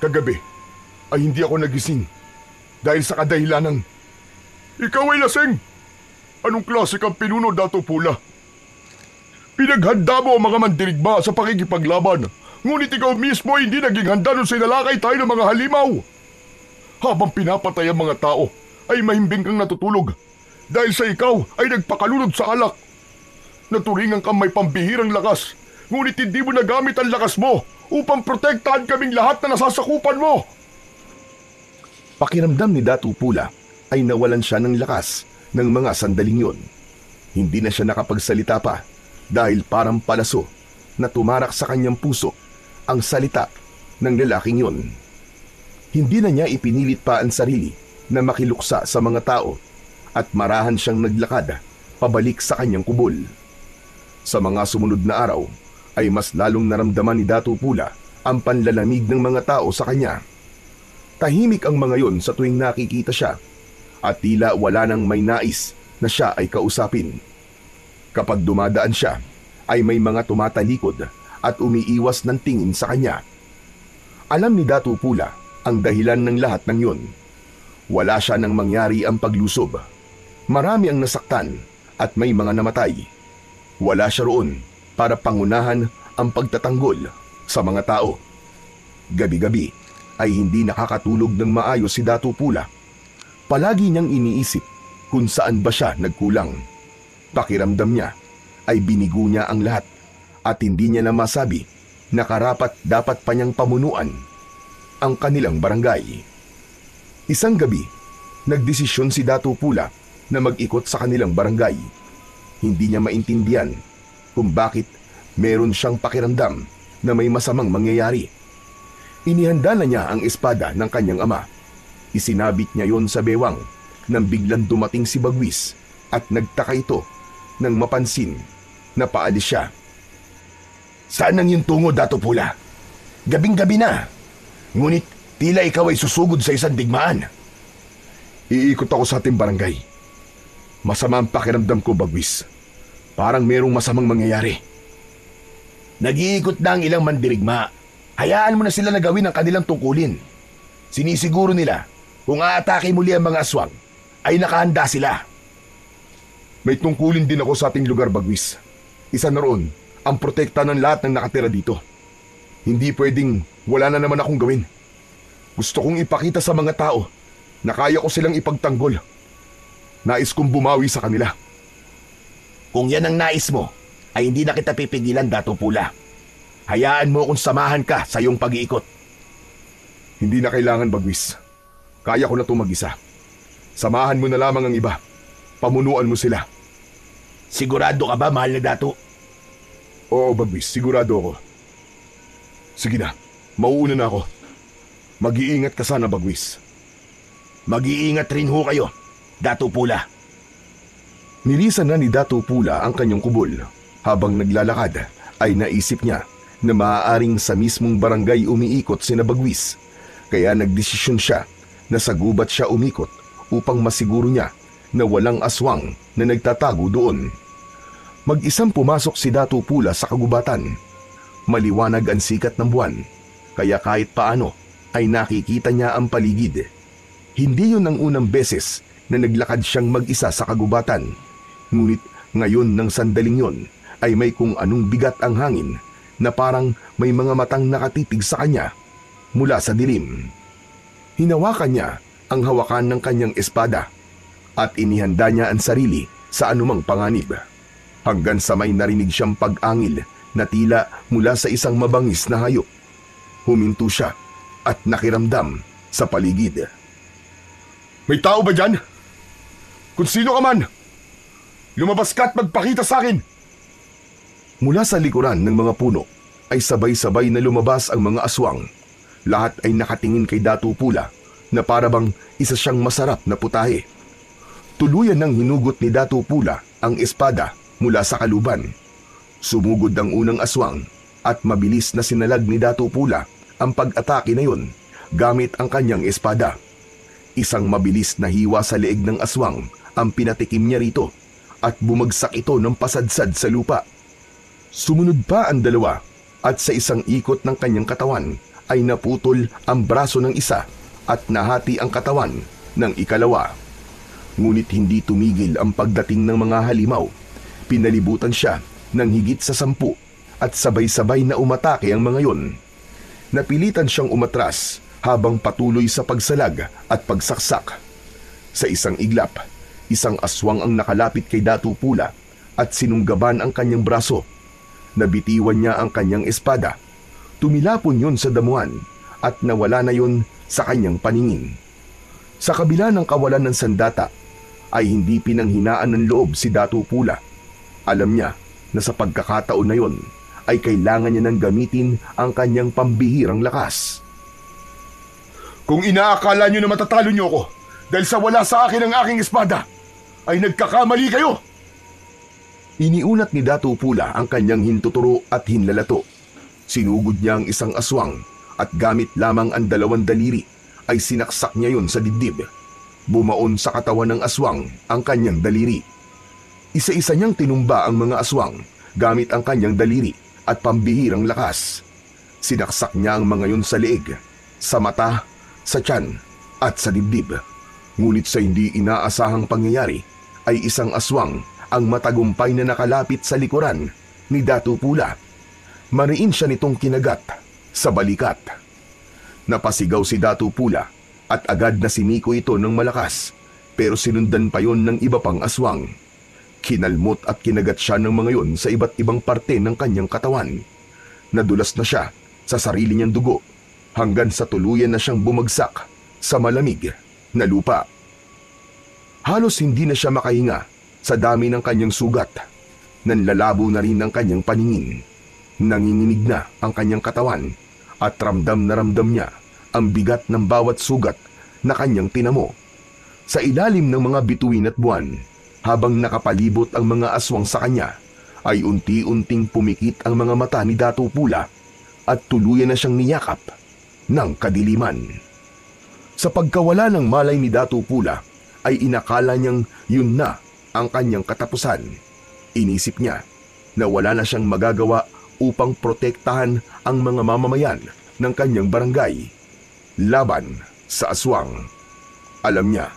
Kagabi ay hindi ako nagising dahil sa kadahilan ng ikaw ay lasing. Anong klase kang pinuno, Dato Pula? Pinaghanda mo ang mga mandirigma sa pakikipaglaban, ngunit ikaw mismo ay hindi naging handa nung sinalakay tayo ng mga halimaw. Habang pinapatay ang mga tao, ay mahimbing kang natutulog dahil sa ikaw ay nagpakalunod sa alak. Naturingan kang may pambihirang lakas, ngunit hindi mo nagamit ang lakas mo upang protektahan kaming lahat na nasasakupan mo. Pakiramdam ni Dato Pula ay nawalan siya ng lakas ng mga sandaling yun. Hindi na siya nakapagsalita pa dahil parang palaso na tumarak sa kanyang puso ang salita ng lalaking yun. Hindi na niya ipinilit pa ang sarili na makiluksa sa mga tao at marahan siyang naglakad pabalik sa kanyang kubol. Sa mga sumunod na araw ay mas lalong naramdaman ni Dato Pula ang panlalamig ng mga tao sa kanya. Tahimik ang mga yon sa tuwing nakikita siya at tila wala nang may nais na siya ay kausapin. Kapag dumadaan siya, ay may mga tumatalikod at umiiwas ng tingin sa kanya. Alam ni Dato Pula ang dahilan ng lahat ng yun. Wala siya nang mangyari ang paglusob. Marami ang nasaktan at may mga namatay. Wala siya roon para pangunahan ang pagtatanggol sa mga tao. Gabi-gabi ay hindi nakakatulog ng maayos si Dato Pula. Palagi niyang iniisip kung saan ba siya nagkulang. Pakiramdam niya ay binigo niya ang lahat at hindi niya na masabi na karapat dapat pa niyang pamunuan ang kanilang barangay. Isang gabi, nagdesisyon si Dato Pula na mag-ikot sa kanilang barangay. Hindi niya maintindihan kung bakit meron siyang pakiramdam na may masamang mangyayari. Inihanda na niya ang espada ng kanyang ama. Isinabit niya yon sa bewang nang biglang dumating si Bagwis at nagtaka ito nang mapansin na paalis siya. Saan ang iyong tungo, Dato Pula? Gabing-gabi na. Ngunit tila ikaw ay susugod sa isang digmaan. Iikot ako sa ating barangay. Masama ang pakiramdam ko, Bagwis. Parang merong masamang mangyayari. Nag-iikot na ang ilang mandirigma. Hayaan mo na sila na gawin ang kanilang tungkulin. Sinisiguro nila kung aatake muli ang mga aswang, ay nakahanda sila. May tungkulin din ako sa ating lugar, Bagwis. Isa na roon ang protekta ng lahat ng nakatira dito. Hindi pwedeng wala na naman akong gawin. Gusto kong ipakita sa mga tao na kaya ko silang ipagtanggol. Nais kong bumawi sa kanila. Kung yan ang nais mo, ay hindi na kita pipigilan, Dato Pula. Hayaan mo kung samahan ka sa iyong pag-iikot. Hindi na kailangan, Bagwis. Kaya ko na ito mag-isa. Samahan mo na lamang ang iba. Pamunuan mo sila. Sigurado ka ba, mahal na Dato? Oo, Bagwis. Sigurado ako. Sige na. Mauuna na ako. Mag-iingat ka sana, Bagwis. Mag-iingat rin ho kayo, Dato Pula. Nilisan na ni Dato Pula ang kanyang kubol. Habang naglalakad, ay naisip niya na maaaring sa mismong barangay umiikot sina Bagwis. Kaya nagdesisyon siya na sa gubat siya umikot upang masiguro niya na walang aswang na nagtatago doon. Mag-isang pumasok si Dato Pula sa kagubatan. Maliwanag ang sikat ng buwan, kaya kahit paano ay nakikita niya ang paligid. Hindi yun ang unang beses na naglakad siyang mag-isa sa kagubatan. Ngunit ngayon ng sandaling yon ay may kung anong bigat ang hangin na parang may mga matang nakatitig sa kanya mula sa dilim. Hinawakan niya ang hawakan ng kanyang espada at inihanda niya ang sarili sa anumang panganib. Hanggang sa may narinig siyang pag-angil na tila mula sa isang mabangis na hayop. Huminto siya at nakiramdam sa paligid. May tao ba dyan? Kung sino ka man, lumabas ka at magpakita sa akin! Mula sa likuran ng mga puno ay sabay-sabay na lumabas ang mga aswang. Lahat ay nakatingin kay Dato Pula na parabang isa siyang masarap na putahe. Tuluyan ng hinugot ni Dato Pula ang espada mula sa kaluban. Sumugod ang unang aswang at mabilis na sinalag ni Dato Pula ang pag-atake na yun gamit ang kanyang espada. Isang mabilis na hiwa sa leeg ng aswang ang pinatikim niya rito at bumagsak ito ng pasadsad sa lupa. Sumunod pa ang dalawa at sa isang ikot ng kanyang katawan ay naputol ang braso ng isa at nahati ang katawan ng ikalawa. Ngunit hindi tumigil ang pagdating ng mga halimaw. Pinalibutan siya ng higit sa 10 at sabay-sabay na umatake ang mga yon. Napilitan siyang umatras habang patuloy sa pagsalag at pagsaksak. Sa isang iglap, isang aswang ang nakalapit kay Dato Pula at sinunggaban ang kanyang braso. Nabitiwan niya ang kanyang espada. Tumilapon yun sa damuhan at nawala na yun sa kanyang paningin. Sa kabila ng kawalan ng sandata, ay hindi pinanghinaan ng loob si Dato Pula. Alam niya na sa pagkakataon na yon ay kailangan niya nang gamitin ang kanyang pambihirang lakas. Kung inaakala niyo na matatalo niyo ako dahil sa wala sa akin ang aking espada, ay nagkakamali kayo! Iniunat ni Dato Pula ang kanyang hintuturo at hinlalato. Sinugod niya ang isang aswang at gamit lamang ang 2 daliri ay sinaksak niya yon sa dibdib. Bumaon sa katawan ng aswang ang kanyang daliri. Isa-isa niyang tinumba ang mga aswang gamit ang kanyang daliri at pambihirang lakas. Sinaksak niya ang mga yon sa leeg, sa mata, sa tiyan at sa dibdib. Ngunit sa hindi inaasahang pangyayari ay isang aswang ang matagumpay na nakalapit sa likuran ni Dato Pula. Mariin siya nitong kinagat sa balikat. Napasigaw si Dato Pula at agad na siniko ito ng malakas, pero sinundan pa yon ng iba pang aswang. Kinalmot at kinagat siya ng mga yon sa iba't ibang parte ng kanyang katawan. Nadulas na siya sa sarili niyang dugo hanggang sa tuluyan na siyang bumagsak sa malamig na lupa. Halos hindi na siya makahinga sa dami ng kanyang sugat. Nanlalabo na rin ang kanyang paningin. Nanginginig na ang kanyang katawan at ramdam na ramdam niya ang bigat ng bawat sugat na kanyang tinamo. Sa ilalim ng mga bituin at buwan, habang nakapalibot ang mga aswang sa kanya, ay unti-unting pumikit ang mga mata ni Dato Pula at tuluyan na siyang niyakap ng kadiliman. Sa pagkawala ng malay ni Dato Pula, ay inakala niyang yun na ang kanyang katapusan. Inisip niya na wala na siyang magagawa upang protektahan ang mga mamamayan ng kanyang barangay laban sa aswang. Alam niya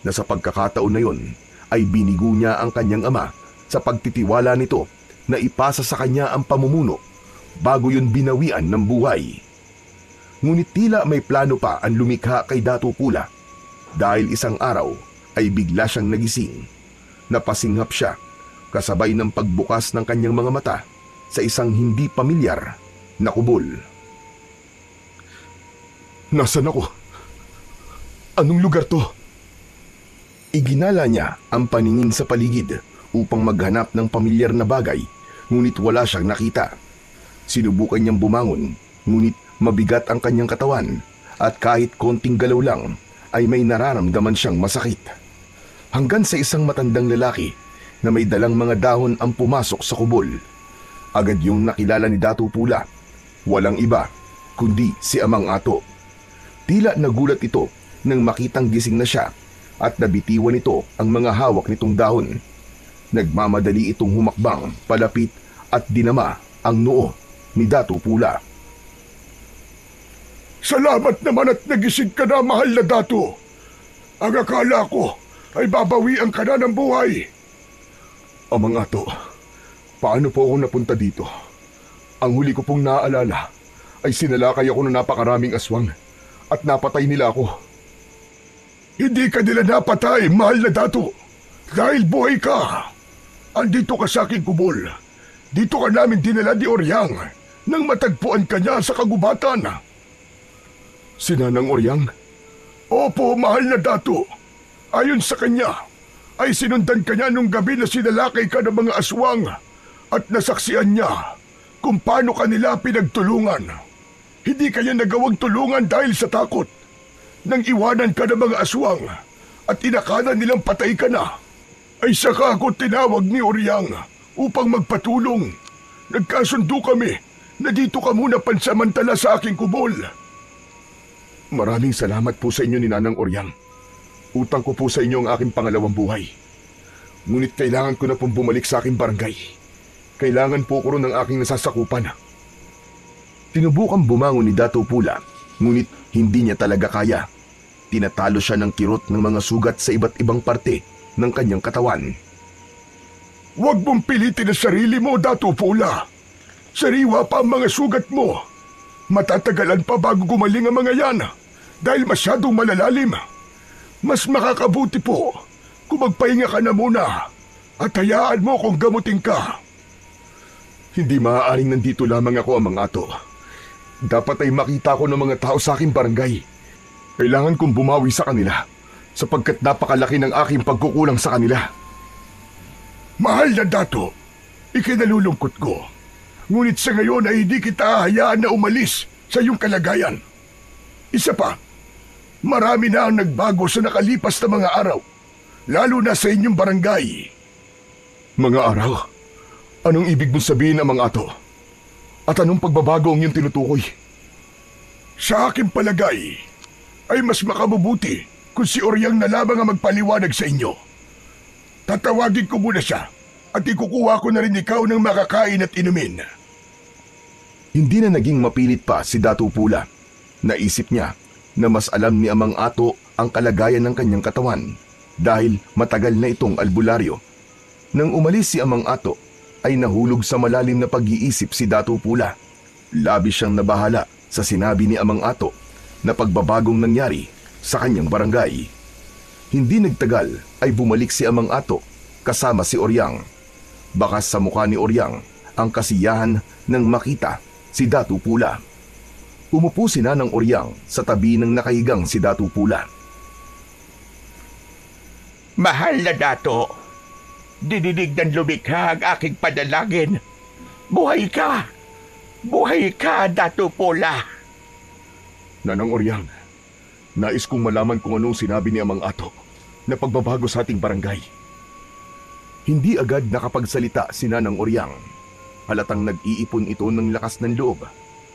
na sa pagkakataon na yun ay binigo niya ang kanyang ama sa pagtitiwala nito na ipasa sa kanya ang pamumuno bago yun binawian ng buhay. Ngunit tila may plano pa ang lumikha kay Dato' Pula dahil isang araw ay bigla siyang nagising. Napasinghap siya kasabay ng pagbukas ng kanyang mga mata sa isang hindi pamilyar na kubol. Nasaan ako? Anong lugar to? Iginala niya ang paningin sa paligid upang maghanap ng pamilyar na bagay, ngunit wala siyang nakita. Sinubukan niyang bumangon, ngunit mabigat ang kanyang katawan at kahit konting galaw lang ay may nararamdaman siyang masakit. Hanggang sa isang matandang lalaki na may dalang mga dahon ang pumasok sa kubol. Agad yung nakilala ni Dato' Pula. Walang iba kundi si Amang Ato. Tila nagulat ito nang makitang gising na siya at nabitiwan ito ang mga hawak nitong dahon. Nagmamadali itong humakbang palapit at dinama ang noo ni Dato' Pula. Salamat naman at nagising ka na, mahal na Dato'. Ang akala ko ay babawian ka na ng buhay. Amang Ato, paano po ako napunta dito? Ang huli ko pong naaalala ay sinalakay ako ng napakaraming aswang at napatay nila ako. Hindi ka nila napatay, mahal na Dato', dahil buhay ka. Andito ka sa aking kubol. Dito ka namin dinala ni Oryang nang matagpuan ka niya sa kagubatan. Si Nanang Oryang? Opo, mahal na Dato'. Ayon sa kanya, ay sinundan ka niya nung gabi na sinalakay ka ng mga aswang at nasaksihan niya kung paano kanila pinagtulungan. Hindi kanya nagawang tulungan dahil sa takot. Nang iwanan ka ng mga aswang at inakalan nilang patay ka na, ay saka ako tinawag ni Oryang upang magpatulong. Nagkasundo kami na dito ka muna pansamantala sa aking kubol. Maraming salamat po sa inyo ni Nanang Oryang. Utang ko po sa inyo ang aking pangalawang buhay. Ngunit kailangan ko na pong bumalik sa aking barangay. Kailangan po ko rin ng aking nasasakupan. Tinubukang bumangon ni Dato' Pula, ngunit hindi niya talaga kaya. Tinatalo siya ng kirot ng mga sugat sa iba't ibang parte ng kanyang katawan. Huwag mong pilitin ang sarili mo, Dato' Pula. Sariwa pa ang mga sugat mo. Matatagalan pa bago gumaling ang mga yan dahil masyadong malalalim. Mas makakabuti po kung magpahinga ka na muna at hayaan mo kung gamutin ka. Hindi maaaring nandito lamang ako, Amang Ato. Dapat ay makita ko ng mga tao sa aking barangay. Kailangan kong bumawi sa kanila sapagkat napakalaki ng aking pagkukulang sa kanila. Mahal na Dato', ikinalulungkot ko. Ngunit sa ngayon ay hindi kita hayaan na umalis sa iyong kalagayan. Isa pa, marami na ang nagbago sa nakalipas na mga araw, lalo na sa inyong barangay. Mga araw? Anong ibig mong sabihin, Amang Ato? At anong pagbabago ang iyong tinutukoy? Sa aking palagay, ay mas makabubuti kung si Oryang na lamang ang magpaliwanag sa inyo. Tatawagin ko muna siya at ikukuha ko na rin ikaw ng makakain at inumin. Hindi na naging mapilit pa si Dato' Pula. Naisip niya na mas alam ni Amang Ato ang kalagayan ng kanyang katawan dahil matagal na itong albularyo. Nang umalis si Amang Ato, ay nahulog sa malalim na pag-iisip si Dato' Pula. Labis siyang nabahala sa sinabi ni Amang Ato na pagbabagong nangyari sa kanyang barangay. Hindi nagtagal ay bumalik si Amang Ato kasama si Oryang. Bakas sa mukha ni Oryang ang kasiyahan nang makita si Dato' Pula. Umupo si Nanang Oryang sa tabi ng nakahigang si Dato' Pula. Mahal na Dato', dinidig ng lumikha ang aking panalangin. Buhay ka! Buhay ka, Dato' Pula! Nanang Oryang, nais kong malaman kung anong sinabi ni Amang Ato na pagbabago sa ating barangay. Hindi agad nakapagsalita si Nanang Oryang. Halatang nag-iipon ito ng lakas ng loob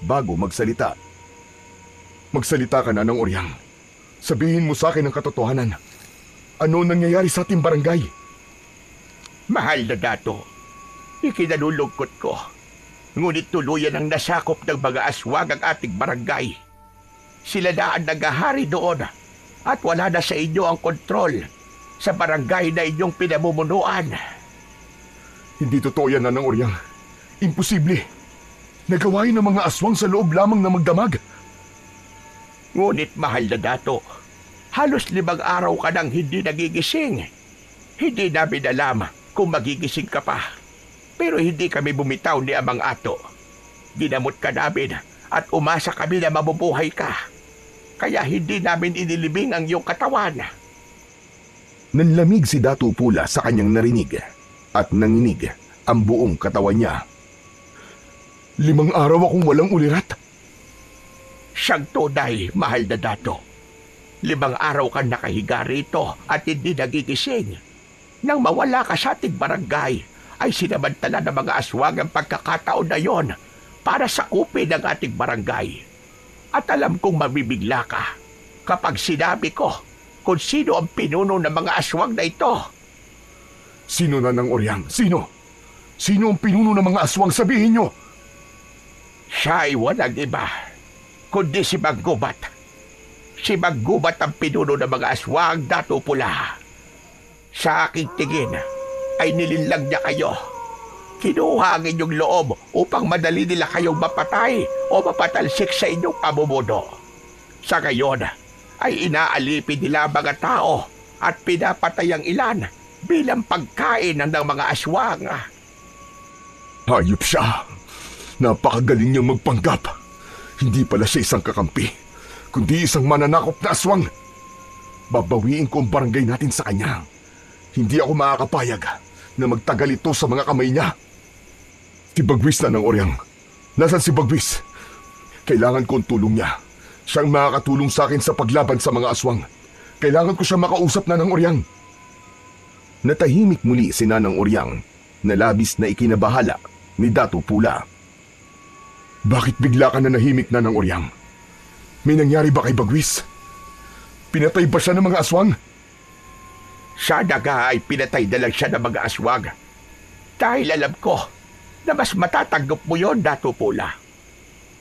bago magsalita. Magsalita ka, Nanang Oryang. Sabihin mo sa akin ang katotohanan. Ano nangyayari sa ating barangay? Mahal na Dato', ikinalulungkot ko. Ngunit tuluyan ang nasakop ng mga aswang ang ating barangay. Sila na ang nagahari doon at wala na sa inyo ang kontrol sa barangay na inyong pinamumunuan. Hindi totoo yan, Nanang Oryang. Imposible. Nagawain ng mga aswang sa loob lamang na magdamag. Ngunit mahal na dato, halos 5 araw ka nang hindi nagigising. Hindi namin alam kung magigising ka pa. Pero hindi kami bumitaw ni Amang Ato. Ginamot ka namin at umasa kami na mabubuhay ka. Kaya hindi namin inilibing ang iyong katawan. Nanlamig si Dato Pula sa kanyang narinig at nanginig ang buong katawan niya. 5 araw akong walang ulirat. Siyang tunay, mahal na dato. 5 araw kang nakahiga rito at hindi nagigising. Nang mawala ka sa ating barangay, ay sinamantala ng mga aswang ang pagkakataon na yon para sakupin ang ating barangay. At alam kong mabibigla ka kapag sinabi ko kung sino ang pinuno ng mga aswang na ito. Sino, Nanang Oryang? Sino? Sino ang pinuno ng mga aswang? Sabihin nyo! Siya ay walang iba, kundi si Maggubat. Si Maggubat ang pinuno ng mga aswang, Dato Pula. Sa aking tingin, ay nilinlang niya kayo. Kinuha ang inyong loob upang madali nila kayong mapatay o mapatalsik sa inyong pamumuno. Sa ngayon, ay inaalipin nila ang mga tao at pinapatay ang ilan bilang pagkain ng mga aswang. Hayop siya. Napakagaling niyang magpanggap. Hindi pala siya isang kakampi, kundi isang mananakop na aswang. Babawiin ko ang barangay natin sa kanya. Hindi ako makakapayag na magtagal ito sa mga kamay niya. Si Bagwis, Nanang Oryang. Nasaan si Bagwis? Kailangan ko ang tulong niya. Siyang makakatulong sa akin sa paglaban sa mga aswang. Kailangan ko siya makausap, Nanang Oryang. Natahimik muli si Nanang Oryang na labis na ikinabahala ni Dato Pula. Bakit bigla ka na nahimik, Nanang Oryang? May nangyari ba kay Bagwis? Pinatay ba siya ng mga aswang? Sana nga ay pinatay na lang siya ng mga aswang. Dahil alam ko na mas matatanggap mo yon, Dato Pula.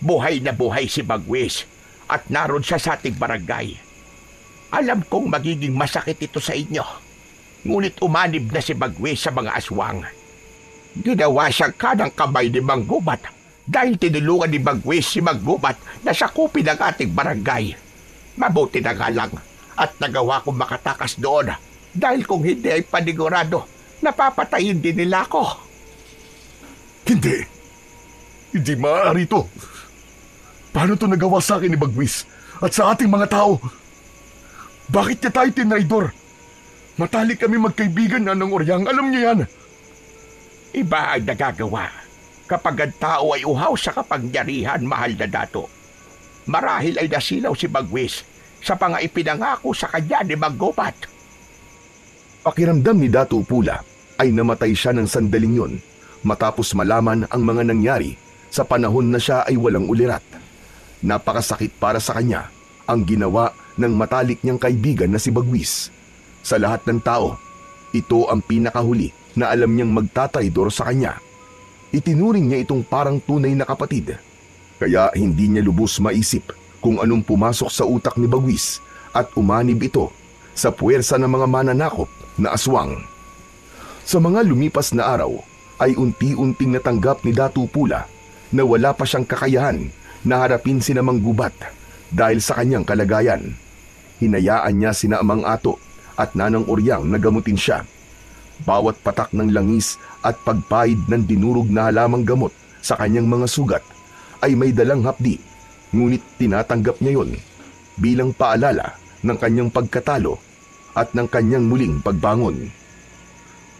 Buhay na buhay si Bagwis at naroon siya sa ating barangay. Alam kong magiging masakit ito sa inyo. Ngunit umanib na si Bagwis sa mga aswang. Ginawa siyang kanang kamay ni Manggubat dahil tinulungan ni Bagwis si Manggubat na sakupin ang ating barangay. Mabuti na nga lang at nagawa kong makatakas doon dahil kung hindi ay panigurado, napapatayin din nila ako. Hindi. Hindi maaari ito. Paano ito nagawa sa akin ni Bagwis at sa ating mga tao? Bakit niya tayo tinraidor? Matalik kami magkaibigan, Nanang Oryang. Alam niyo yan. Iba ang nagagawa kapag ang tao ay uhaw sa kapangyarihan, mahal na dato. Marahil ay nasilaw si Bagwis sa ipinangako sa kanya ni Manggubat. Pakiramdam ni Dato Pula ay namatay siya ng sandaling yun matapos malaman ang mga nangyari sa panahon na siya ay walang ulirat. Napakasakit para sa kanya ang ginawa ng matalik niyang kaibigan na si Bagwis. Sa lahat ng tao, ito ang pinakahuli na alam niyang magtataydor sa kanya. Itinuring niya itong parang tunay na kapatid. Kaya hindi niya lubos maisip kung anong pumasok sa utak ni Bagwis at umanib ito sa puwersa ng mga mananakop na aswang. Sa mga lumipas na araw ay unti-unting natanggap ni Dato Pula na wala pa siyang kakayahan na harapin sina Manggubat dahil sa kanyang kalagayan. Hinayaan niya sina Amang Ato at Nanang Oryang na gamutin siya. Bawat patak ng langis at pagpaid ng dinurog na halamang gamot sa kanyang mga sugat ay may dalang hapdi, ngunit tinatanggap niya yon bilang paalala ng kanyang pagkatalo at ng kanyang muling pagbangon.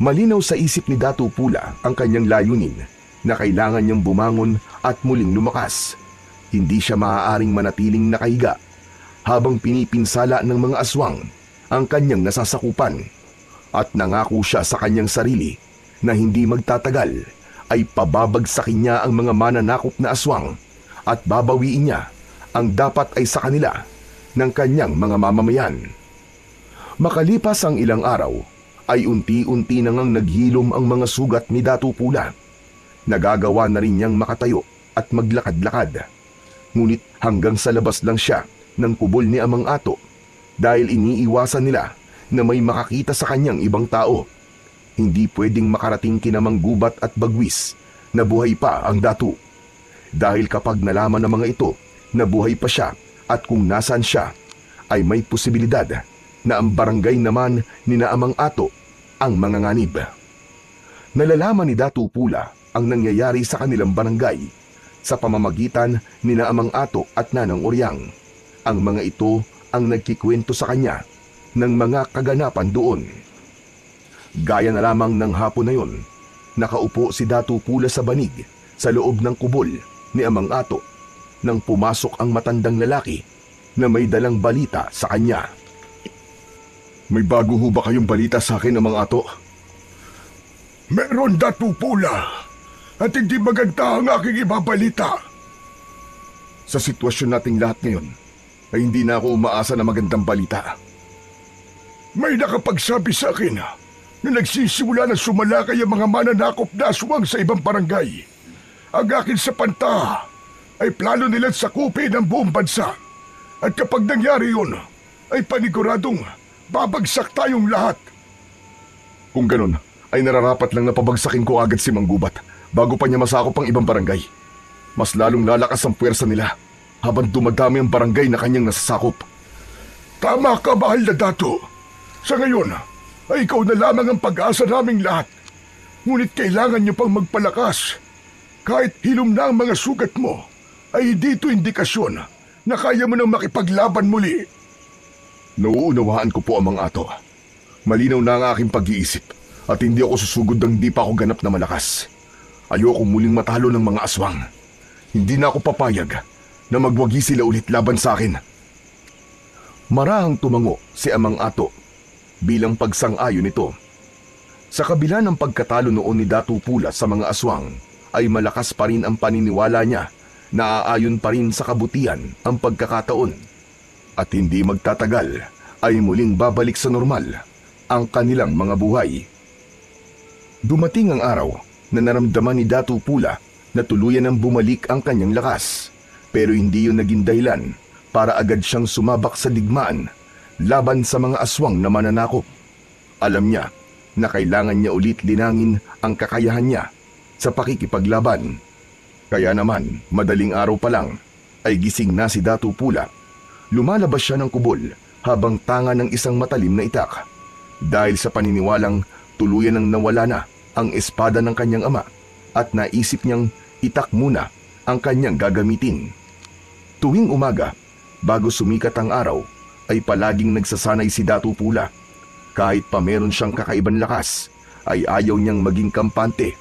Malinaw sa isip ni Dato Pula ang kanyang layunin na kailangan niyang bumangon at muling lumakas. Hindi siya maaaring manatiling nakahiga habang pinipinsala ng mga aswang ang kanyang nasasakupan, at nangako siya sa kanyang sarili na hindi magtatagal ay pababagsakin niya ang mga mananakop na aswang at babawiin niya ang dapat ay sa kanila ng kanyang mga mamamayan. Makalipas ang ilang araw ay unti-unti nang naghilom ang mga sugat ni Dato Pula. Nagagawa na rin niyang makatayo at maglakad-lakad. Ngunit hanggang sa labas lang siya ng kubol ni Amang Ato dahil iniiwasan nila na may makakita sa kanyang ibang tao. Hindi pwedeng makarating kina Manggubat at Bagwis na buhay pa ang datu. Dahil kapag nalaman ng mga ito na buhay pa siya at kung nasaan siya, ay may posibilidad na ang barangay naman ni na Amang Ato ang manganganib. Nalalaman ni Datu Pula ang nangyayari sa kanilang barangay sa pamamagitan ni na Amang Ato at Nanang Oryang. Ang mga ito ang nagkikwento sa kanya ng mga kaganapan doon. Gaya na lamang ng hapon na yun, nakaupo si Datu Pula sa banig sa loob ng kubol ni Amang Ato nang pumasok ang matandang lalaki na may dalang balita sa kanya. May bago ho ba kayong balita sa akin, Amang Ato? Meron, Datu Pula, at hindi maganda ang aking ibabalita. Sa sitwasyon nating lahat ngayon, ay hindi na ako umaasa na magandang balita. May nakapagsabi sa akin na nagsisimula na sumalakay ang mga mananakop na aswang sa ibang barangay. Ang akin sa panta ay plano nilang sakupin ang buong bansa. At kapag nangyari yun, ay paniguradong babagsak tayong lahat. Kung ganun, ay nararapat lang na pabagsakin ko agad si Manggubat bago pa niya masakop ang ibang barangay. Mas lalong lalakas ang puwersa nila habang dumadami ang barangay na kanyang nasasakop. Tama ka, mahal na Dato. Sa ngayon, ay ikaw na lamang ang pag-asa naming lahat. Ngunit kailangan niyo pang magpalakas. Kahit hilom na ang mga sugat mo, ay dito indikasyon na kaya mo nang makipaglaban muli. Nauunawaan ko po, Amang Ato. Malinaw na ang aking pag-iisip at hindi ako susugod ng di pa ako ganap na malakas. Ayoko muling matalo ng mga aswang. Hindi na ako papayag na magwagi sila ulit laban sa akin. Marahang tumango si Amang Ato bilang pagsang-ayon nito. Sa kabila ng pagkatalo noon ni Datu Pula sa mga aswang, ay malakas pa rin ang paniniwala niya na aayon pa rin sa kabutihan ang pagkakataon. At hindi magtatagal ay muling babalik sa normal ang kanilang mga buhay. Dumating ang araw na naramdaman ni Datu Pula na tuluyan ang bumalik ang kanyang lakas. Pero hindi yun naging dahilan para agad siyang sumabak sa digmaan laban sa mga aswang na mananakop. Alam niya na kailangan niya ulit linangin ang kakayahan niya sa pakikipaglaban. Kaya naman, madaling araw pa lang, ay gising na si Datu Pula. Lumalabas siya ng kubol habang tanga ng isang matalim na itak. Dahil sa paniniwalang tuluyan nang nawala na ang espada ng kanyang ama at naisip niyang itak muna ang kanyang gagamitin. Tuwing umaga, bago sumikat ang araw, ay palaging nagsasanay si Datu Pula. Kahit pa meron siyang kakaibang lakas, ay ayaw niyang maging kampante,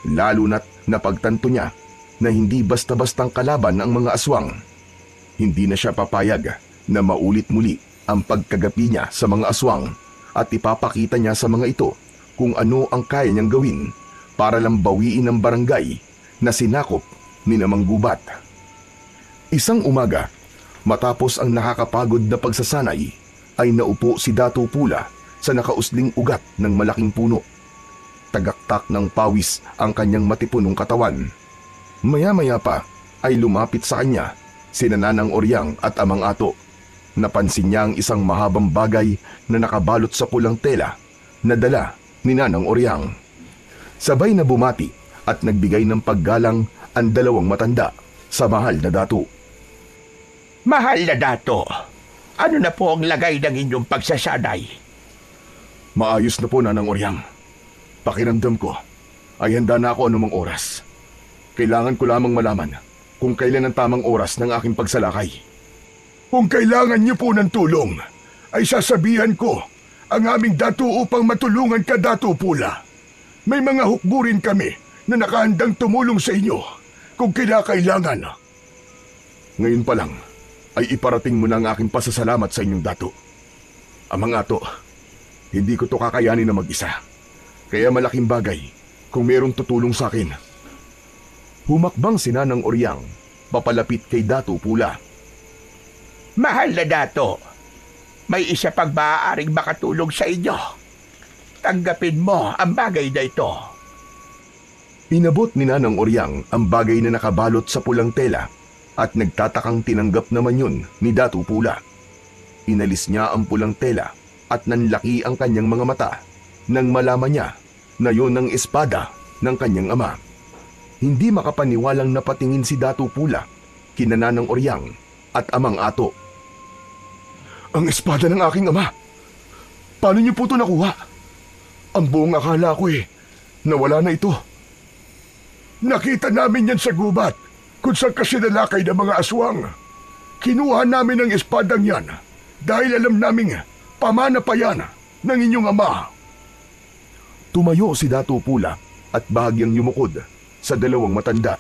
lalo na't napagtanto niya na hindi basta-bastang kalaban ang mga aswang. Hindi na siya papayag na maulit muli ang pagkagapi niya sa mga aswang at ipapakita niya sa mga ito kung ano ang kaya niyang gawin para lang bawiin ang barangay na sinakop ni na Manggubat. Isang umaga, matapos ang nakakapagod na pagsasanay, ay naupo si Datu Pula sa nakausling ugat ng malaking puno. Tagaktak ng pawis ang kanyang matipunong katawan. Maya-maya pa ay lumapit sa kanya sina Nanang Oryang at Amang Ato. Napansin niya ang isang mahabang bagay na nakabalot sa pulang tela na dala ni Nanang Oryang. Sabay na bumati at nagbigay ng paggalang ang dalawang matanda sa mahal na Datu. Mahal na Dato, ano na po ang lagay ng inyong pagsasanay? Maayos na po, Nanang Oryang. Pakiramdam ko ay handa na ako anumang oras. Kailangan ko lamang malaman kung kailan ang tamang oras ng aking pagsalakay. Kung kailangan niyo po ng tulong, ay sasabihan ko ang aming Datu upang matulungan ka, Datu Pula. May mga hukburin kami na nakahandang tumulong sa inyo kung kinakailangan. Ngayon pa lang ay iparating mo na ang aking pasasalamat sa inyong Datu. Amang Ato, hindi ko to kakayanin na mag-isa. Kaya malaking bagay kung mayroong tutulong sa akin. Humakbang si Nanang Oryang, papalapit kay Datu Pula. Mahal na Dato, may isa pang maaaring makatulong sa inyo. Tanggapin mo ang bagay na ito. Inabot ni Nanang Oryang ang bagay na nakabalot sa pulang tela at nagtatakang tinanggap naman yun ni Datu Pula. Inalis niya ang pulang tela at nanlaki ang kanyang mga mata nang malaman niya na yun ang espada ng kanyang ama. Hindi makapaniwalang napatingin si Datu Pula kina Nanang Oryang at Amang Ato. Ang espada ng aking ama! Paano niyo po ito nakuha? Ang buong akala ko nawala na ito. Nakita namin yan sa gubat kung saan kasi nalakay ng mga aswang. Kinuha namin ang espadang yan dahil alam naming pamana pa yan ng inyong ama. Tumayo si Datu Pula at bahagyang yumukod sa dalawang matanda.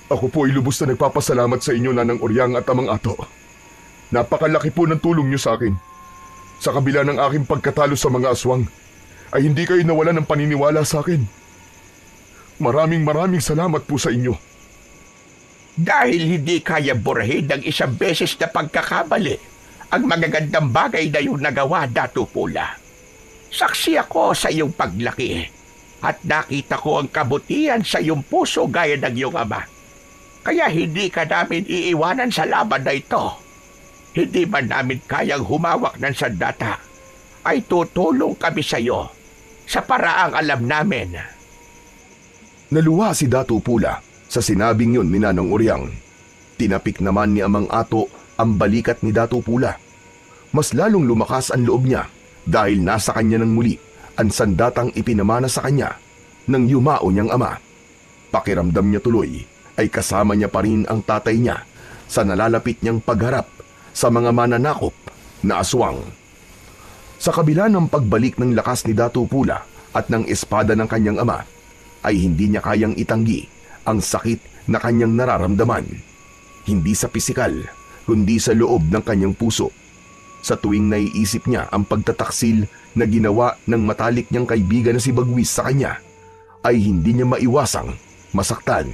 Ako po ay lubos na nagpapasalamat sa inyo, Nanang Oryang at Amang Ato. Napakalaki po ng tulong niyo sa akin. Sa kabila ng aking pagkatalo sa mga aswang, ay hindi kayo nawala ng paniniwala sa akin. Maraming salamat po sa inyo. Dahil hindi kaya burahin ng isang beses na pagkakamali ang magagandang bagay na iyong nagawa, Datu Pula. Saksi ako sa iyong paglaki at nakita ko ang kabutihan sa iyong puso gaya ng iyong ama. Kaya hindi ka namin iiwanan sa laban na ito. Hindi man namin kayang humawak ng sandata, ay tutulong kami sa iyo sa paraang alam namin. Naluwa si Datu Pula sa sinabing yun ni Nanang Oryang. Tinapik naman ni Amang Ato ang balikat ni Datu Pula. Mas lalong lumakas ang loob niya dahil nasa kanya ng muli ang sandatang ipinamana sa kanya ng yumao niyang ama. Pakiramdam niya tuloy ay kasama niya pa rin ang tatay niya sa nalalapit niyang pagharap sa mga mananakop na aswang. Sa kabila ng pagbalik ng lakas ni Datu Pula at ng espada ng kanyang ama, ay hindi niya kayang itanggi ang sakit na kanyang nararamdaman. Hindi sa pisikal, kundi sa loob ng kanyang puso. Sa tuwing naiisip niya ang pagtataksil na ginawa ng matalik niyang kaibigan na si Bagwis sa kanya, ay hindi niya maiwasang masaktan.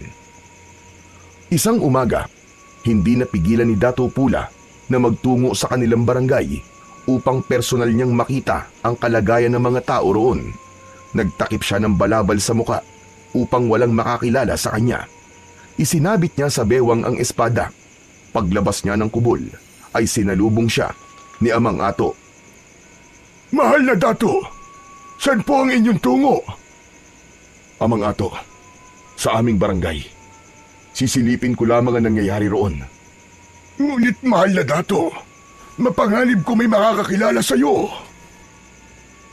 Isang umaga, hindi napigilan ni Datu Pula na magtungo sa kanilang barangay upang personal niyang makita ang kalagayan ng mga tao roon. Nagtakip siya ng balabal sa muka upang walang makakilala sa kanya. Isinabit niya sa bewang ang espada. Paglabas niya ng kubol, ay sinalubong siya ni Amang Ato. Mahal na Datu, saan po ang inyong tungo? Amang Ato, sa aming barangay. Sisilipin ko lamang ang nangyayari roon. Ngunit mahal na Datu, mapanganib ko may makakakilala sa iyo.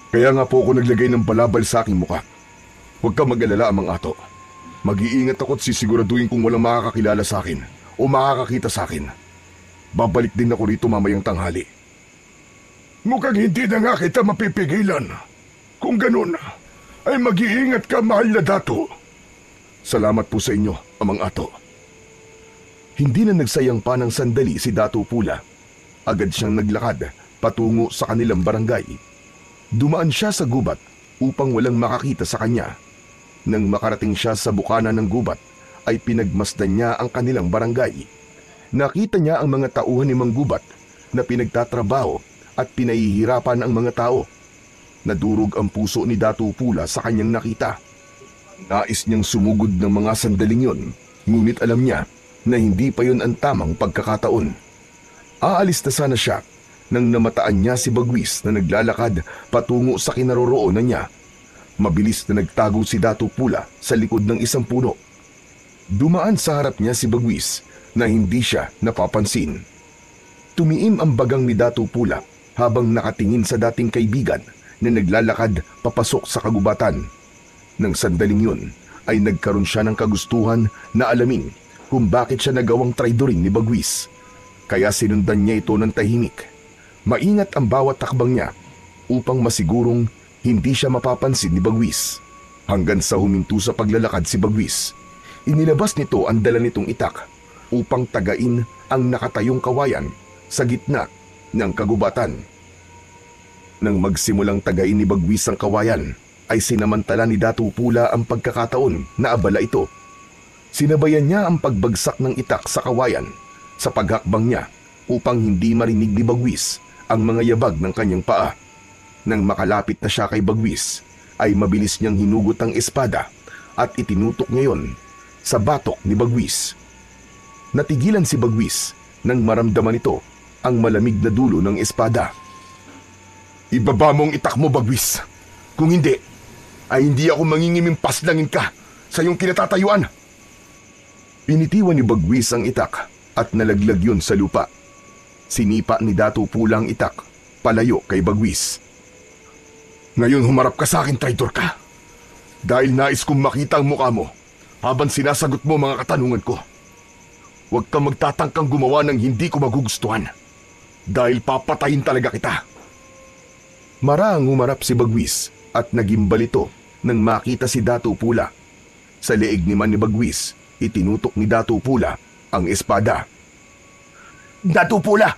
Kaya nga po ako naglagay ng balabal sa aking muka. Huwag kang mag-alala, Amang Ato. Mag-iingat ako at sisiguraduhin kung walang makakakilala sa akin o makakakita sa akin. Babalik din ako rito mamayang tanghali. Mukhang hindi na nga kita mapipigilan. Kung ganun, ay mag-iingat ka, mahal na Datu. Salamat po sa inyo, Amang Ato. Hindi na nagsayang pa ng sandali si Datu Pula. Agad siyang naglakad patungo sa kanilang barangay. Dumaan siya sa gubat upang walang makakita sa kanya. Nang makarating siya sa bukana ng gubat, ay pinagmasdan niya ang kanilang barangay. Nakita niya ang mga tauhan ni Mang Gubat na pinagtatrabaho at pinahihirapan ang mga tao. Nadurog ang puso ni Datu Pula sa kanyang nakita. Nais niyang sumugod ng mga sandaling yon, ngunit alam niya na hindi pa yun ang tamang pagkakataon. Aalis na sana siya nang namataan niya si Bagwis na naglalakad patungo sa kinaroroonan niya. Mabilis na nagtago si Datu Pula sa likod ng isang puno. Dumaan sa harap niya si Bagwis na hindi siya napapansin. Tumiim ang bagang ni Datu Pula habang nakatingin sa dating kaibigan na naglalakad papasok sa kagubatan. Nang sandaling yun ay nagkaroon siya ng kagustuhan na alamin kung bakit siya nagawang traidorin ni Bagwis. Kaya sinundan niya ito ng tahimik. Maingat ang bawat takbang niya upang masigurong hindi siya mapapansin ni Bagwis. Hanggang sa huminto sa paglalakad si Bagwis, inilabas nito ang dala nitong itak upang tagain ang nakatayong kawayan sa gitna ng kagubatan. Nang magsimulang tagain ni Bagwis ang kawayan, ay sinamantala ni Datu Pula ang pagkakataon na abala ito. Sinabayan niya ang pagbagsak ng itak sa kawayan sa paghakbang niya upang hindi marinig ni Bagwis ang mga yabag ng kanyang paa. Nang makalapit na siya kay Bagwis, ay mabilis niyang hinugot ang espada at itinutok ngayon sa batok ni Bagwis. Natigilan si Bagwis nang maramdaman ito ang malamig na dulo ng espada. Ibaba mo ang itak mo, Bagwis. Kung hindi, ay hindi ako mangingiming paslangin ka sa iyong kinatatayuan. Pinitiwan ni Bagwis ang itak at nalaglag yun sa lupa. Sinipa ni Dato Pula ang itak palayo kay Bagwis. Ngayon humarap ka sa akin, traidor ka. Dahil nais kong makita ang mukha mo habang sinasagot mo mga katanungan ko. Huwag kang magtatangkang gumawa ng hindi ko magugustuhan. Dahil papatayin talaga kita. Maraang humarap si Bagwis at nagimbal ito nang makita si Dato Pula. Sa leeg naman ni Bagwis, itinutok ni Dato Pula ang espada. Dato Pula!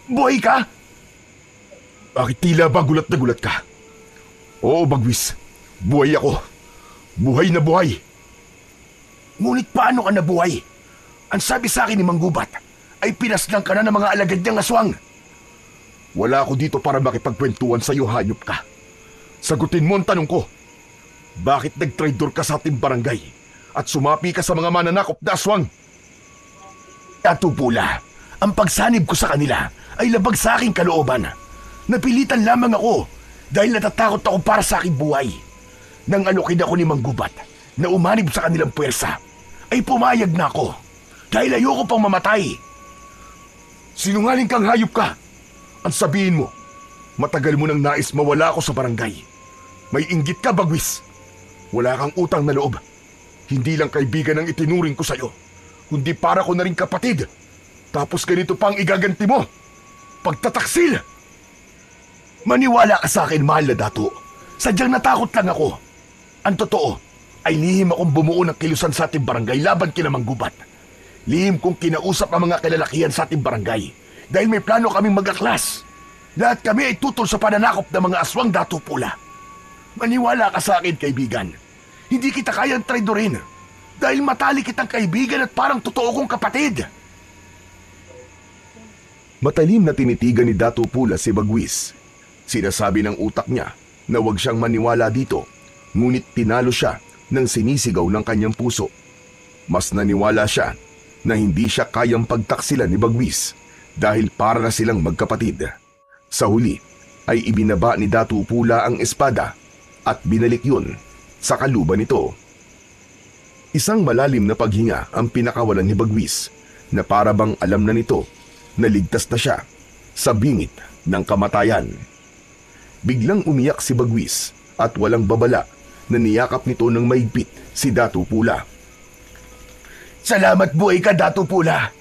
Buhay ka? Bakit tila ba gulat na gulat ka? Oo, Bagwis. Buhay ako. Buhay na buhay. Ngunit paano ka nabuhay? Ang sabi sa akin ni Manggubat ay pinaslang ka na ng mga alagad niyang aswang. Wala ako dito para makipagkwentuhan sa iyo, hayop ka. Sagutin mo ang tanong ko. Bakit nagtraidor ka sa ating barangay at sumapi ka sa mga mananakop na aswang? Dato Pula, ang pagsanib ko sa kanila ay labag sa aking kalooban. Napilitan lamang ako dahil natatakot ako para sa aking buhay. Nang alukin ako ni Manggubat na umanib sa kanilang puwersa, ay pumayag na ako dahil ayoko pang mamatay. Sinungaling kang hayop ka. Ang sabihin mo, matagal mo nang nais mawala ako sa barangay. May inggit ka, Bagwis. Wala kang utang na loob. Hindi lang kaibigan ang itinuring ko sa'yo, kundi para ko na rin kapatid. Tapos ganito pa ang igaganti mo. Pagtataksil! Maniwala ka sa akin, mahal na dato. Sadyang natakot lang ako. Ang totoo ay lihim akong bumuo ng kilusan sa ating barangay laban kina Manggubat. Lihim kong kinausap ang mga kalalakihan sa ating barangay dahil may plano kaming mag-aklas. Lahat kami ay tutol sa pananakop ng mga aswang, Dato Pula. Maniwala ka sa akin, kaibigan. Hindi kita kayang traidorin dahil matali kitang kaibigan at parang totoo kong kapatid. Matalim na tinitigan ni Dato Pula si Bagwis. Sinasabi ng utak niya na huwag siyang maniwala dito, ngunit tinalo siya ng sinisigaw ng kanyang puso. Mas naniwala siya na hindi siya kayang pagtaksilan ni Bagwis dahil para na silang magkapatid. Sa huli ay ibinaba ni Dato Pula ang espada at binalik yun sa kaluban nito. Isang malalim na paghinga ang pinakawalan ni Bagwis na para bang alam na nito na ligtas na siya sa bingit ng kamatayan. Biglang umiyak si Bagwis at walang babala na niyakap nito ng maigpit si Dato Pula. Salamat buhay ka, Dato Pula.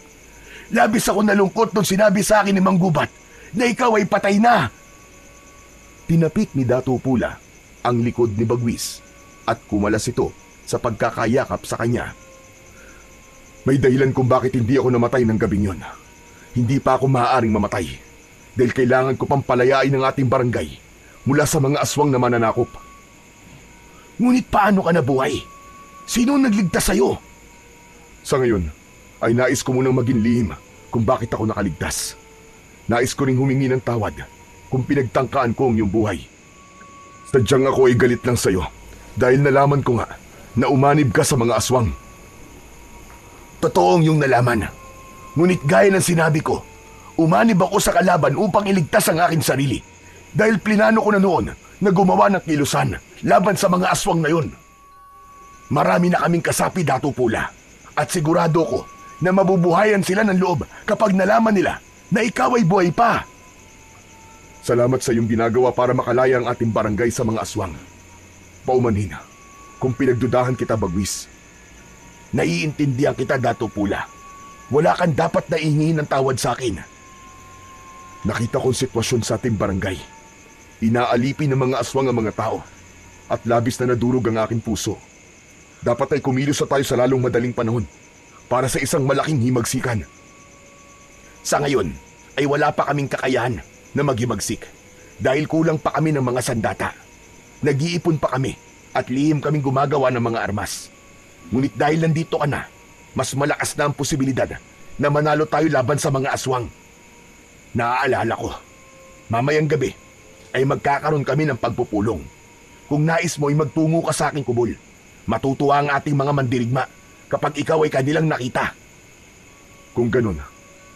Labis ako nalungkot nung sinabi sa akin ni Manggubat na ikaw ay patay na. Tinapik ni Dato Pula ang likod ni Bagwis at kumalas ito sa pagkakayakap sa kanya. May dahilan kung bakit hindi ako namatay ng gabing yon. Hindi pa ako maaaring mamatay dahil kailangan ko pang palayain ang ating barangay mula sa mga aswang na mananakop. Ngunit paano ka nabuhay? Sino nagligtas sa'yo? Sa ngayon, ay nais ko munang maging lihim kung bakit ako nakaligtas. Nais ko ring humingi ng tawad kung pinagtangkaan ko ang iyong buhay. Sadyang ako ay galit lang sa'yo dahil nalaman ko nga na umanib ka sa mga aswang. Totoo ang iyong nalaman. Ngunit gaya ng sinabi ko, umanib ako sa kalaban upang iligtas ang aking sarili. Dahil plinano ko na noon na gumawa ng kilusan laban sa mga aswang na yun. Marami na kaming kasapi, Dato Pula. At sigurado ko na mabubuhayan sila ng loob kapag nalaman nila na ikaw ay buhay pa. Salamat sa iyong ginagawa para makalaya ang ating barangay sa mga aswang. Paumanhin, kung pinagdudahan kita, Bagwis. Naiintindihan kita, Dato Pula. Wala kang dapat na ihingihin ng tawad sa akin. Nakita kong sitwasyon sa ating barangay. Inaalipin ng mga aswang ang mga tao at labis na nadurog ang aking puso. Dapat ay kumilos na tayo sa lalong madaling panahon para sa isang malaking himagsikan. Sa ngayon ay wala pa kaming kakayahan na maghimagsik dahil kulang pa kami ng mga sandata. Nag-iipon pa kami at lihim kaming gumagawa ng mga armas. Ngunit dahil nandito ka na, mas malakas na ang posibilidad na manalo tayo laban sa mga aswang. Naaalala ko, mamayang gabi ay magkakaroon kami ng pagpupulong. Kung nais mo ay magtungo ka sa aking kubol, matutuwa ang ating mga mandirigma kapag ikaw ay kanilang nakita. Kung ganun,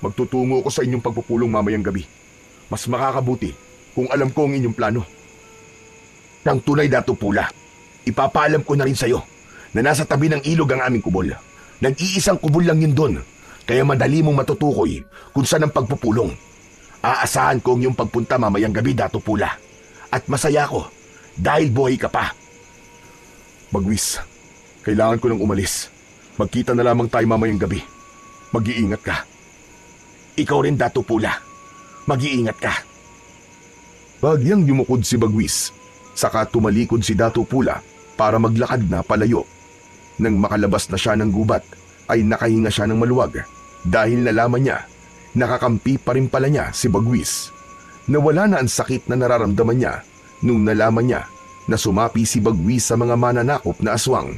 magtutungo ko sa inyong pagpupulong mamayang gabi. Mas makakabuti kung alam ko ang inyong plano. Nang tunay, Dato Pula, ipapaalam ko na rin sa'yo na nasa tabi ng ilog ang aming kubol. Nag-iisang kubol lang yun doon, kaya madali mong matutukoy kung saan ang pagpupulong. Aasahan ko ang iyong pagpunta mamayang gabi, Dato Pula. At masaya ko dahil buhay ka pa. Bagwis, kailangan ko nang umalis. Magkita na lamang tayo mamayang gabi. Mag-iingat ka. Ikaw rin, Dato Pula. Mag-iingat ka. Bagyang yumukod si Bagwis, saka tumalikod si Dato Pula para maglakad na palayo. Nang makalabas na siya ng gubat, ay nakahinga siya ng maluwag dahil nalaman niya, nakakampi pa rin pala niya si Bagwis. Nawala na ang sakit na nararamdaman niya nung nalaman niya na sumapi si Bagwis sa mga mananakop na aswang.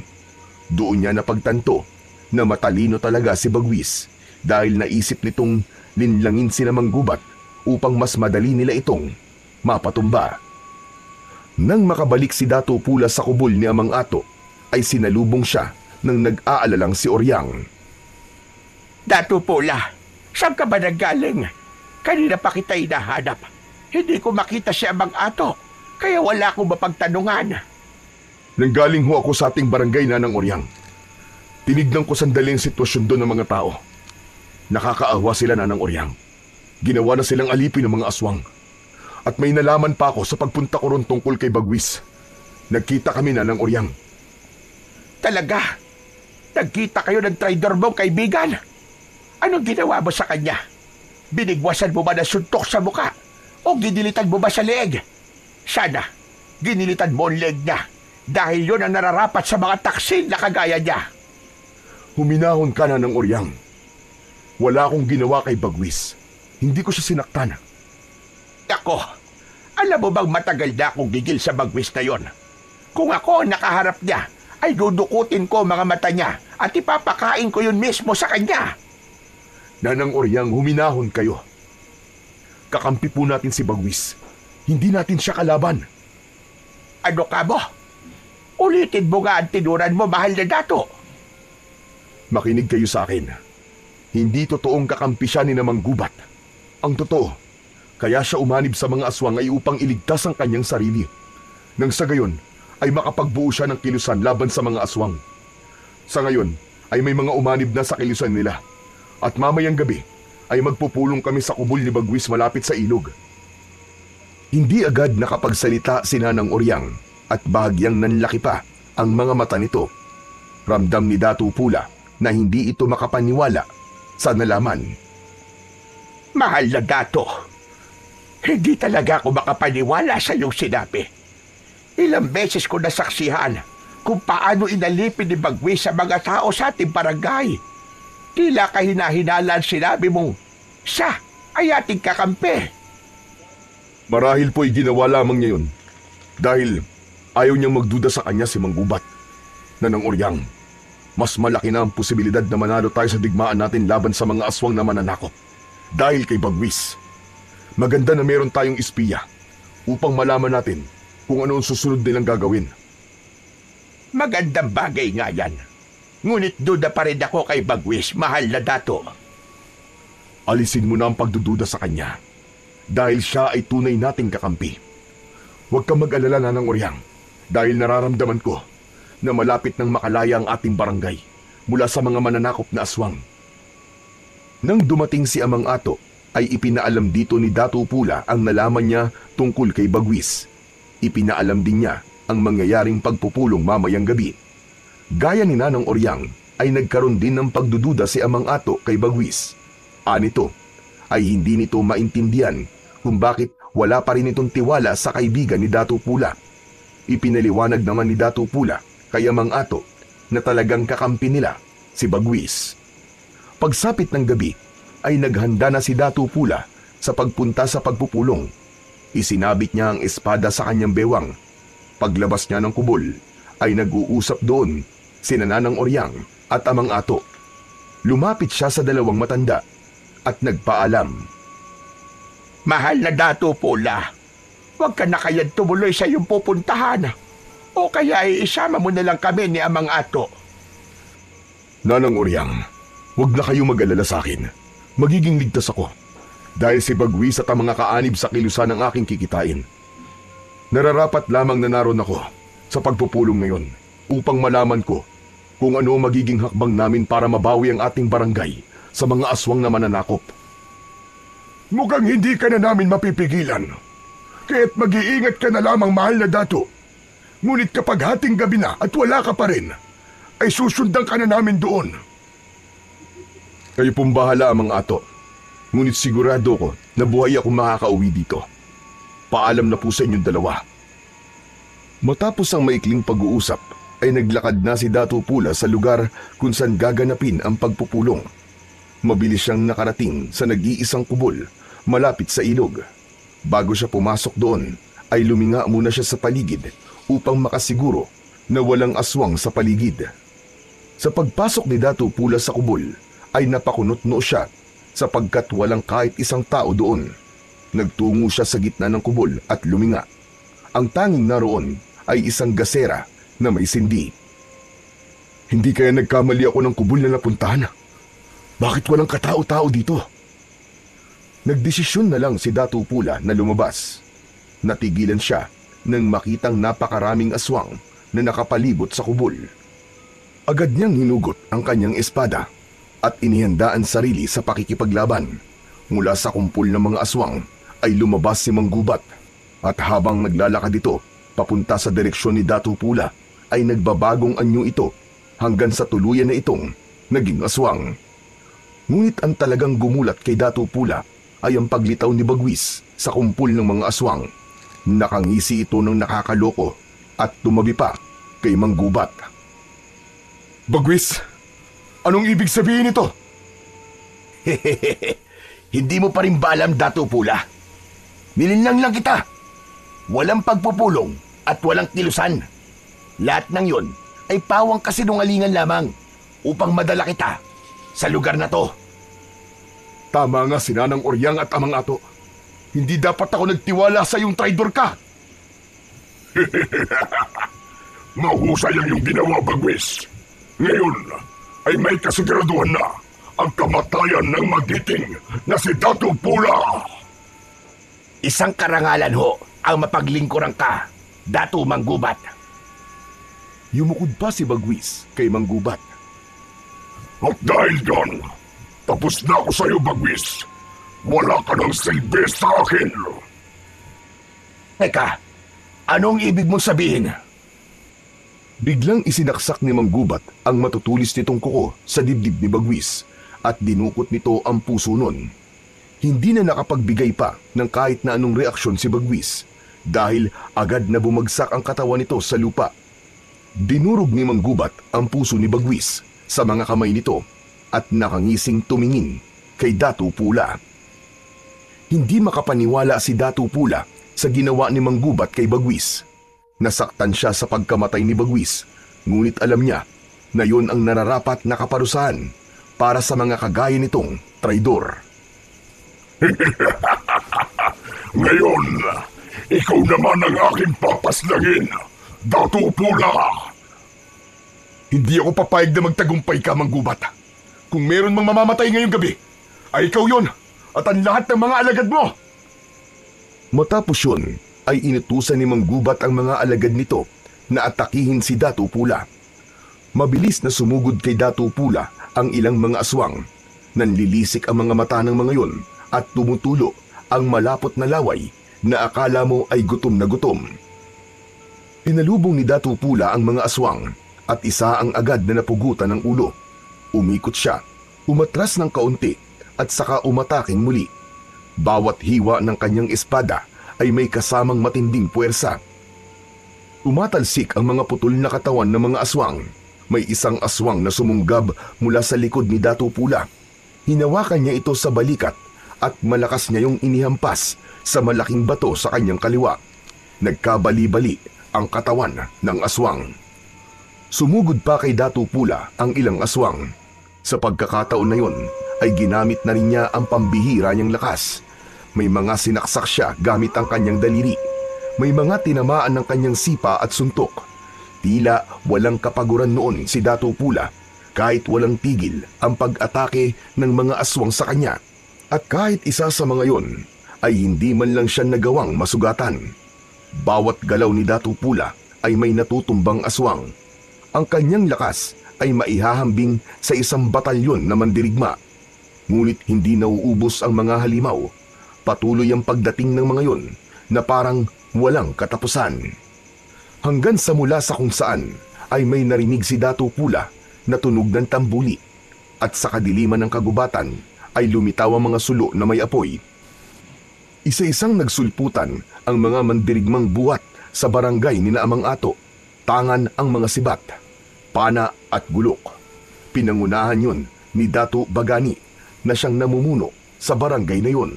Doon niya napagtanto na matalino talaga si Bagwis dahil naisip nitong linlangin sila manggubat upang mas madali nila itong mapatumba. Nang makabalik si Dato Pula sa kubol ni Amang Ato, ay sinalubong siya ng nag-aalalang si Oryang. Dato Pula, saan ka ba nanggaling? Kanina pa kita hinahanap. Hindi ko makita si Amang Ato, kaya wala akong mapagtanungan. Nanggaling ho ako sa ating barangay, Nanang Oryang. Tinignan ko sandali ang sitwasyon doon ng mga tao. Nakakaawa sila, Nanang Oryang. Ginawa na silang alipin ng mga aswang. At may nalaman pa ako sa pagpunta ko ron tungkol kay Bagwis. Nagkita kami, Nanang Oryang. Talaga? Nagkita kayo ng traidor mong kaibigan? Anong ginawa mo sa kanya? Binigwasan mo ba ng suntok sa muka? O ginilitan mo ba sa leeg? Sana, ginilitan mo ang leeg niya dahil yun ang nararapat sa mga taksil na kagaya niya. Huminahon ka, Nanang Oryang. Wala akong ginawa kay Bagwis. Hindi ko siya sinaktan. Ako, alam mo bang matagal na akong gigil sa Bagwis na yon? Kung ako ang nakaharap niya, ay dudukutin ko mga mata niya at ipapakain ko yun mismo sa kanya. Nanang Oryang, huminahon kayo. Kakampi po natin si Bagwis. Hindi natin siya kalaban. Ano ka mo? Ulitin mo nga ang tinuran mo, mahal na Dato. Makinig kayo sa akin. Hindi totoong kakampi siya ni Namang Gubat. Ang totoo, kaya siya umanib sa mga aswang ay upang iligtas ang kanyang sarili. Nang sa gayon, ay makapagbuo siya ng kilusan laban sa mga aswang. Sa ngayon, ay may mga umanib na sa kilusan nila. At mamayang gabi, ay magpupulong kami sa kubol ni Bagwis malapit sa ilog. Hindi agad nakapagsalita si Nanang Oryang at bahagyang nanlaki pa ang mga mata nito. Ramdam ni Dato Pula na hindi ito makapaniwala sa nalaman. Mahal na Dato, hindi talaga ako makapaniwala sa iyong sinabi. Ilang beses ko nasaksihan kung paano inalipin ni Bagwis sa mga tao sa ating barangay. Tila kahina-hinalan sinabi mong, siya ay ating kakampi. Marahil po'y ginawa lamang niya yun dahil ayaw niyang magduda sa kanya si Manggubat. Nanang Oryang, mas malaki na ang posibilidad na manalo tayo sa digmaan natin laban sa mga aswang na mananakop. Dahil kay Bagwis, maganda na meron tayong espiya upang malaman natin kung ano ang susunod nilang gagawin. Magandang bagay nga yan. Ngunit duda pa rin ako kay Bagwis, mahal na Dato. Alisin mo na ang pagdududa sa kanya dahil siya ay tunay nating kakampi. Huwag kang mag-alala, Nanang Oryang, dahil nararamdaman ko na malapit nang makalaya ang ating barangay mula sa mga mananakop na aswang. Nang dumating si Amang Ato, ay ipinaalam dito ni Dato Pula ang nalaman niya tungkol kay Bagwis. Ipinaalam din niya ang mangyayaring pagpupulong mamayang gabi. Gaya ni Nanang Oryang, ay nagkaroon din ng pagdududa si Amang Ato kay Bagwis. Anito, ay hindi nito maintindihan kung bakit wala pa rin itong tiwala sa kaibigan ni Dato Pula. Ipinaliwanag naman ni Dato Pula kay Amang Ato na talagang kakampi nila si Bagwis. Pagsapit ng gabi, ay naghanda na si Dato Pula sa pagpunta sa pagpupulong. Isinabit niya ang espada sa kanyang bewang. Paglabas niya ng kubol, ay nag-uusap doon sina Nanang Oryang at Amang Ato. Lumapit siya sa dalawang matanda at nagpaalam. Mahal na Dato Pula, huwag ka na kayang tumuloy sa iyong pupuntahan. O kaya ay isama mo na lang kami ni Amang Ato. Nanang Oryang, huwag na kayo mag-alala sa akin. Magiging ligtas ako. Dahil si Bagwis at ang mga kaanib sa kilusan ang aking kikitain. Nararapat lamang na naroon ako sa pagpupulong ngayon upang malaman ko kung ano magiging hakbang namin para mabawi ang ating barangay sa mga aswang na mananakop. Mukhang hindi ka na namin mapipigilan. Kaya't mag-iingat ka na lamang, mahal na dato. Ngunit kapag hating gabi na at wala ka pa rin, ay susundan ka na namin doon. Kayo pong bahala, mga ato. Ngunit sigurado ko na buhay ako makakauwi dito. Paalam na po sa inyong dalawa. Matapos ang maikling pag-uusap, ay naglakad na si Dato Pula sa lugar kung saan gaganapin ang pagpupulong. Mabilis siyang nakarating sa nag-iisang kubol malapit sa ilog. Bago siya pumasok doon, ay luminga muna siya sa paligid upang makasiguro na walang aswang sa paligid. Sa pagpasok ni Dato Pula sa kubol, ay napakunot-noo siya sapagkat walang kahit isang tao doon. Nagtungo siya sa gitna ng kubol at luminga. Ang tanging naroon ay isang gasera na may sindi. Hindi kaya nagkamali ako ng kubol na napuntahan? Bakit walang katao-tao dito? Nagdesisyon na lang si Dato Pula na lumabas. Natigilan siya nang makitang napakaraming aswang na nakapalibot sa kubol. Agad niyang hinugot ang kanyang espada at inihandaan sarili sa pakikipaglaban. Mula sa kumpul ng mga aswang ay lumabas si Manggubat at habang naglalakad ito papunta sa direksyon ni Dato Pula ay nagbabagong anyo ito hanggang sa tuluyan na itong naging aswang. Ngunit ang talagang gumulat kay Dato Pula ay ang paglitaw ni Bagwis sa kumpul ng mga aswang. Nakangisi ito ng nakakaloko at tumabi pa kay Manggubat. Bagwis, anong ibig sabihin ito? Hindi mo pa rin ba alam, Dato Pula? Nilinlang lang kita. Walang pagpupulong at walang kilusan. Lahat ng yon ay pawang kasinungalingan lamang upang madala kita sa lugar na to. Tama nga si Nanang Oryang at Amang Ato. Hindi dapat ako nagtiwala sa iyong traidor ka. Mahusay ang iyong ginawa, Bagwis. Ngayon ay may kasiguraduhan na ang kamatayan ng magiting na si Dato Pula. Isang karangalan ho ang mapaglingkuran ka, Dato Manggubat. Yumukod pa si Bagwis kay Manggubat. At dahil doon, tapos na ako sa iyo, Bagwis. Wala ka ng silbi sa akin. Teka, anong ibig mong sabihin? Biglang isinaksak ni Manggubat ang matutulis nitong kuko sa dibdib ni Bagwis at dinukot nito ang puso nun. Hindi na nakapagbigay pa ng kahit na anong reaksyon si Bagwis dahil agad na bumagsak ang katawan nito sa lupa. Dinurog ni Manggubat ang puso ni Bagwis sa mga kamay nito at nakangising tumingin kay Dato Pula. Hindi makapaniwala si Dato Pula sa ginawa ni Manggubat kay Bagwis. Nasaktan siya sa pagkamatay ni Bagwis, ngunit alam niya na yon ang nararapat na kaparusahan para sa mga kagaya nitong traidor. Ngayon, ikaw naman ang aking papaslangin, Dato Pula. Hindi ako papayag na magtagumpay ka, Manggubat. Kung meron mang mamamatay ngayong gabi, ay ikaw yon at ang lahat ng mga alagad mo. Matapos yun, ay inutusan ni Manggubat ang mga alagad nito na atakihin si Dato Pula. Mabilis na sumugod kay Dato Pula ang ilang mga aswang. Nanlilisik ang mga mata ng mga yon at tumutulo ang malapot na laway na akala mo ay gutom na gutom. Pinalubong ni Dato Pula ang mga aswang at isa ang agad na napugutan ng ulo. Umikot siya, umatras ng kaunti at saka umataking muli. Bawat hiwa ng kanyang espada ay may kasamang matinding puwersa. Tumatalsik ang mga putol na katawan ng mga aswang. May isang aswang na sumunggab mula sa likod ni Dato Pula. Hinawakan niya ito sa balikat at malakas niya yung inihampas sa malaking bato sa kanyang kaliwa. Nagkabali-bali ang katawan ng aswang. Sumugod pa kay Dato Pula ang ilang aswang. Sa pagkakataon na yon ay ginamit na rin niya ang pambihira niyang lakas. May mga sinaksak siya gamit ang kanyang daliri. May mga tinamaan ng kanyang sipa at suntok. Tila walang kapaguran noon si Dato Pula kahit walang tigil ang pag-atake ng mga aswang sa kanya. At kahit isa sa mga yon ay hindi man lang siya nagawang masugatan. Bawat galaw ni Datu Pula ay may natutumbang aswang. Ang kanyang lakas ay maihahambing sa isang batalyon na mandirigma. Ngunit hindi nauubos ang mga halimaw. Patuloy ang pagdating ng mga yon na parang walang katapusan. Hanggang sa mula sa kung saan ay may narinig si Datu Pula na tunog ng tambuli. At sa kadiliman ng kagubatan ay lumitaw ang mga sulo na may apoy. Isa-isang nagsulputan ang mga mandirigmang buhat sa barangay ni Amang Ato. Tangan ang mga sibat, pana at gulok. Pinangunahan yon ni Datu Bagani na siyang namumuno sa barangay na yon.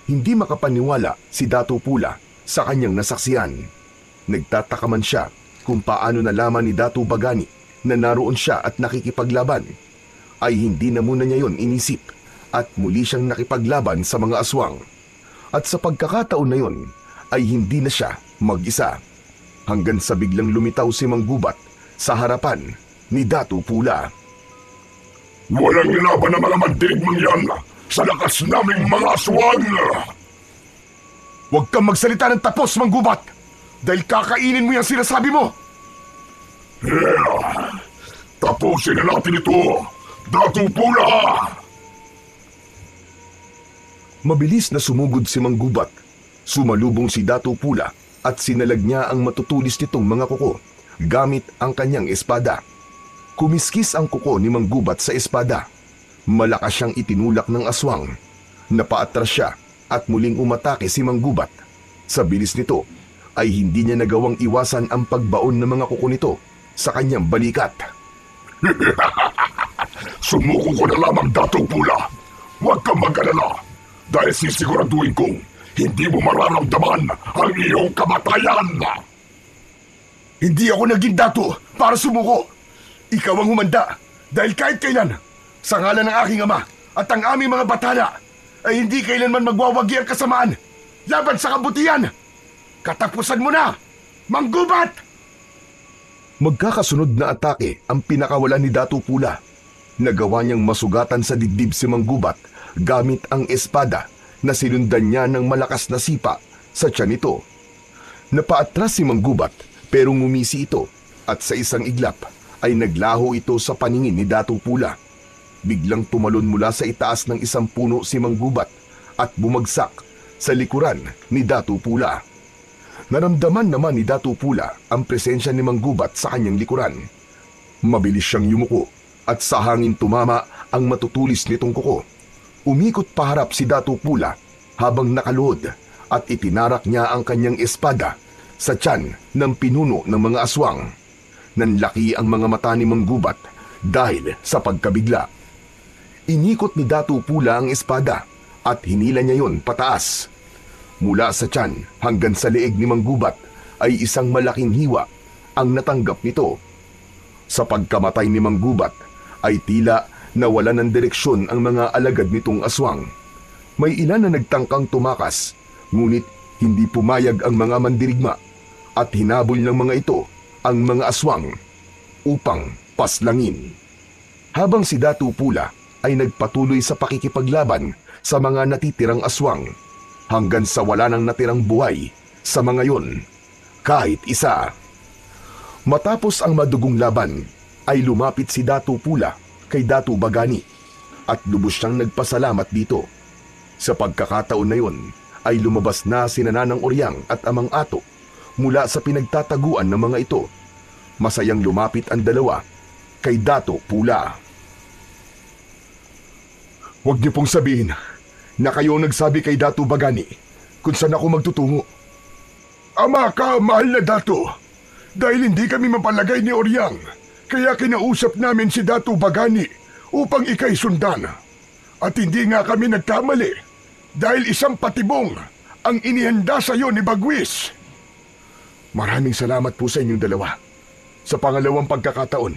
Hindi makapaniwala si Datu Pula sa kanyang nasaksiyan. Nagtataka man siya kung paano nalaman ni Datu Bagani na naroon siya at nakikipaglaban. Ay hindi na muna niya yon inisip at muli siyang nakipaglaban sa mga aswang. At sa pagkakataon na yon ay hindi na siya mag-isa. Hanggang sa biglang lumitaw si Mang Gubat sa harapan ni Datu Pula. Walang laban ng mga mandirigmang yan sa lakas naming mga aswang! Huwag kang magsalita ng tapos, Mang Gubat! Dahil kakainin mo yung sinasabi mo! Tapusin na natin ito, Datu Pula! Mabilis na sumugod si Mang Gubat. Sumalubong si Datu Pula at sinalag niya ang matutulis nitong mga kuko gamit ang kanyang espada. Kumiskis ang kuko ni Mang Gubat sa espada. Malakas siyang itinulak ng aswang. Napaatras siya at muling umatake si Mang Gubat. Sa bilis nito ay hindi niya nagawang iwasan ang pagbaon ng mga kuko nito sa kanyang balikat. Sumuko ko na lamang, Datu Pula. Huwag kang mag-alala dahil sisiguraduhin kong hindi mo mararamdaman ang iyong kamatayan. Hindi ako naging dato para sumuko. Ikaw ang humanda dahil kahit kailan, sa ngalan ng aking ama at ang aming mga batala, ay hindi kailanman magwawagi ang kasamaan laban sa kabutihan. Katapusan mo na, Mang Gubat! Magkakasunod na atake ang pinakawalan ni Datu Pula. Nagawa niyang masugatan sa dibdib si Mang Gubat gamit ang espada na sinundan niya ng malakas na sipa sa tiyan nito. Napaatras si Mang Gubat pero ngumisi ito at sa isang iglap ay naglaho ito sa paningin ni Datu Pula. Biglang tumalon mula sa itaas ng isang puno si Mang Gubat at bumagsak sa likuran ni Datu Pula. Naramdaman naman ni Datu Pula ang presensya ni Mang Gubat sa kanyang likuran. Mabilis siyang yumuko at sa hangin tumama ang matutulis nitong kuko. Umikot paharap si Datu Pula habang nakaluhod at itinarak niya ang kanyang espada sa tiyan ng pinuno ng mga aswang. Nanlaki ang mga mata ni Mang Gubat dahil sa pagkabigla. Inikot ni Datu Pula ang espada at hinila niya yon pataas. Mula sa tiyan hanggang sa leeg ni Mang Gubat ay isang malaking hiwa ang natanggap nito. Sa pagkamatay ni Mang Gubat ay tila nawala ng direksyon ang mga alagad nitong aswang. May ilan na nagtangkang tumakas, ngunit hindi pumayag ang mga mandirigma at hinabol ng mga ito ang mga aswang upang paslangin. Habang si Datu Pula ay nagpatuloy sa pakikipaglaban sa mga natitirang aswang hanggang sa wala nang natirang buhay sa mga yon, kahit isa. Matapos ang madugong laban ay lumapit si Datu Pula kay Datu Bagani at lubos siyang nagpasalamat dito. Sa pagkakataon na yon ay lumabas na si Nanang Oryang at Amang Ato mula sa pinagtataguan ng mga ito. Masayang lumapit ang dalawa kay Datu Pula. Huwag niyo pong sabihin na kayo nagsabi kay Datu Bagani kung saan ako magtutungo. Ama ka, mahal na Datu. Dahil hindi kami mapalagay ni Oryang, kaya kinausap namin si Datu Bagani upang ikay sundan. At hindi nga kami nagkamali dahil isang patibong ang inihanda sa iyo ni Bagwis. Maraming salamat po sa inyong dalawa. Sa pangalawang pagkakataon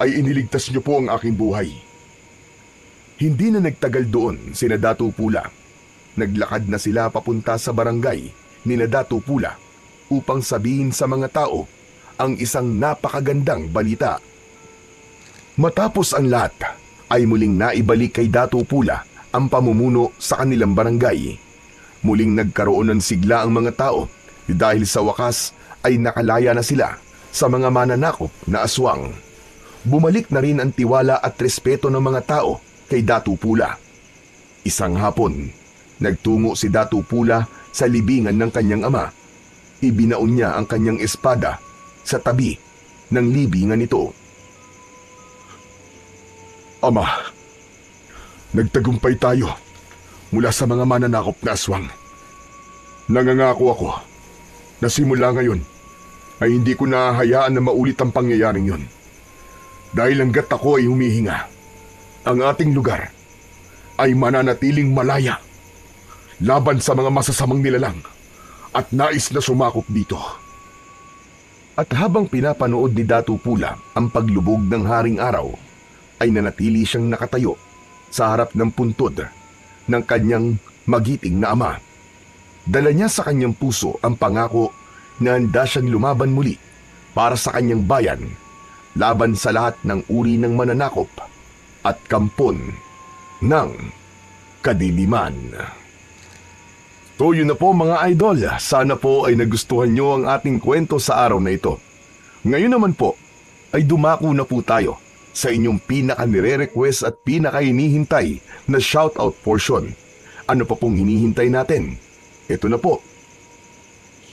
ay iniligtas niyo po ang aking buhay. Hindi na nagtagal doon sina Datu Pula. Naglakad na sila papunta sa barangay ni Datu Pula upang sabihin sa mga tao ang isang napakagandang balita. Matapos ang lahat ay muling naibalik kay Datu Pula ang pamumuno sa kanilang barangay. Muling nagkaroon ng sigla ang mga tao dahil sa wakas ay nakalaya na sila sa mga mananakop na aswang. Bumalik na rin ang tiwala at respeto ng mga tao kay Datu Pula. Isang hapon, nagtungo si Datu Pula sa libingan ng kanyang ama. Ibinaon niya ang kanyang espada sa tabi ng libingan nito. Ama, nagtagumpay tayo mula sa mga mananakop na aswang. Nangangako ako na simula ngayon ay hindi ko nahahayaan na maulit ang pangyayaring yun. Dahil hanggat ako ay humihinga, ang ating lugar ay mananatiling malaya laban sa mga masasamang nilalang at nais na sumakop dito. At habang pinapanood ni Datu Pula ang paglubog ng haring araw, ay nanatili siyang nakatayo sa harap ng puntod ng kanyang magiting na ama. Dala niya sa kanyang puso ang pangako na handa siyang lumaban muli para sa kanyang bayan, laban sa lahat ng uri ng mananakop at kampon ng kadiliman. So yun na po mga idol, sana po ay nagustuhan nyo ang ating kwento sa araw na ito. Ngayon naman po ay dumako na po tayo sa inyong pinaka-nire-request at pinaka-hinihintay na shoutout portion. Ano pa pong hinihintay natin? Ito na po.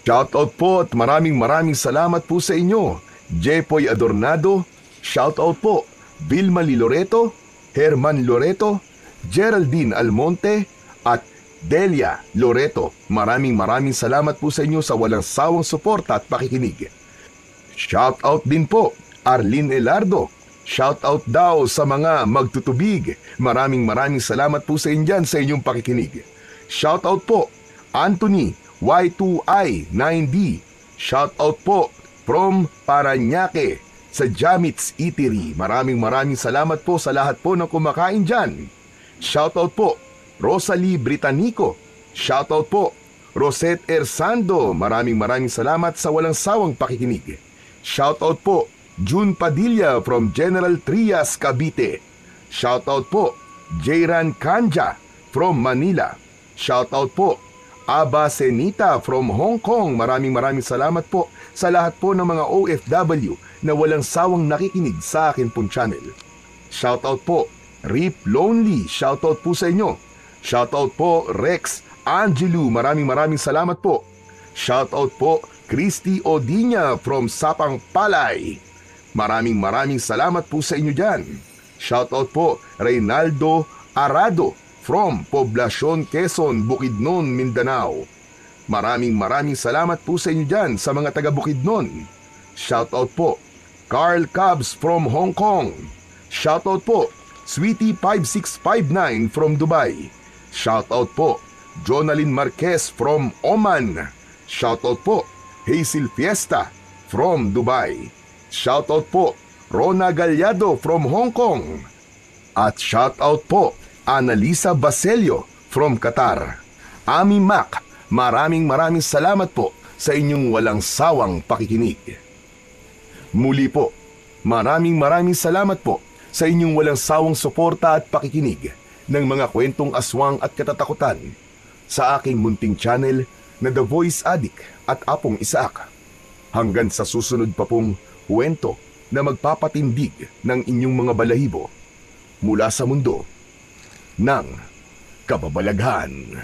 Shoutout po at maraming salamat po sa inyo. Jepoy Adornado, shoutout po. Vilma Loreto, Herman Loreto, Geraldine Almonte at Delia Loreto. Maraming salamat po sa inyo sa walang sawang suporta at pakikinig. Shoutout din po Arlene Elardo. Shoutout daw sa mga magtutubig. Maraming salamat po sa inyo sa inyong pakikinig. Shoutout po Anthony Y2I9D. Shoutout po from Paranaque sa Jamit's Eatery. Maraming salamat po sa lahat po ng kumakain dyan. Shoutout po Rosalie Britannico. Shoutout po Rosette Ersando. Maraming salamat sa walang sawang pakikinig. Shoutout po June Padilla from General Trias, Cavite. Shoutout po Jairan Kanja from Manila. Shoutout po Aba Senita from Hong Kong. Maraming salamat po sa lahat po ng mga OFW na walang sawang nakikinig sa akin pong channel. Shoutout po Rip Lonely. Shoutout po sa inyo. Shoutout po Rex Angelu. Maraming salamat po. Shoutout po Christy Odinya from Sapang Palay. Maraming salamat po sa inyo dyan. Shoutout po Reynaldo Arado from Poblacion, Quezon, Bukidnon, Mindanao. Maraming salamat po sa inyo dyan sa mga taga Bukidnon. Shoutout po Carl Cabs from Hong Kong. Shoutout po Sweetie 5659 from Dubai. Shoutout po Jonalyn Marquez from Oman. Shoutout po Hazel Fiesta from Dubai. Shoutout po Rona Galyado from Hong Kong. At shoutout po Annalisa Baselio from Qatar. Ami Mac, maraming salamat po sa inyong walang sawang pakikinig. Muli po, maraming salamat po sa inyong walang sawang suporta at pakikinig ng mga kwentong aswang at katatakutan sa aking munting channel na The Voice Addict at Apong Isaac. Hanggang sa susunod pa pong kwento na magpapatindig ng inyong mga balahibo mula sa mundo ng kababalaghan.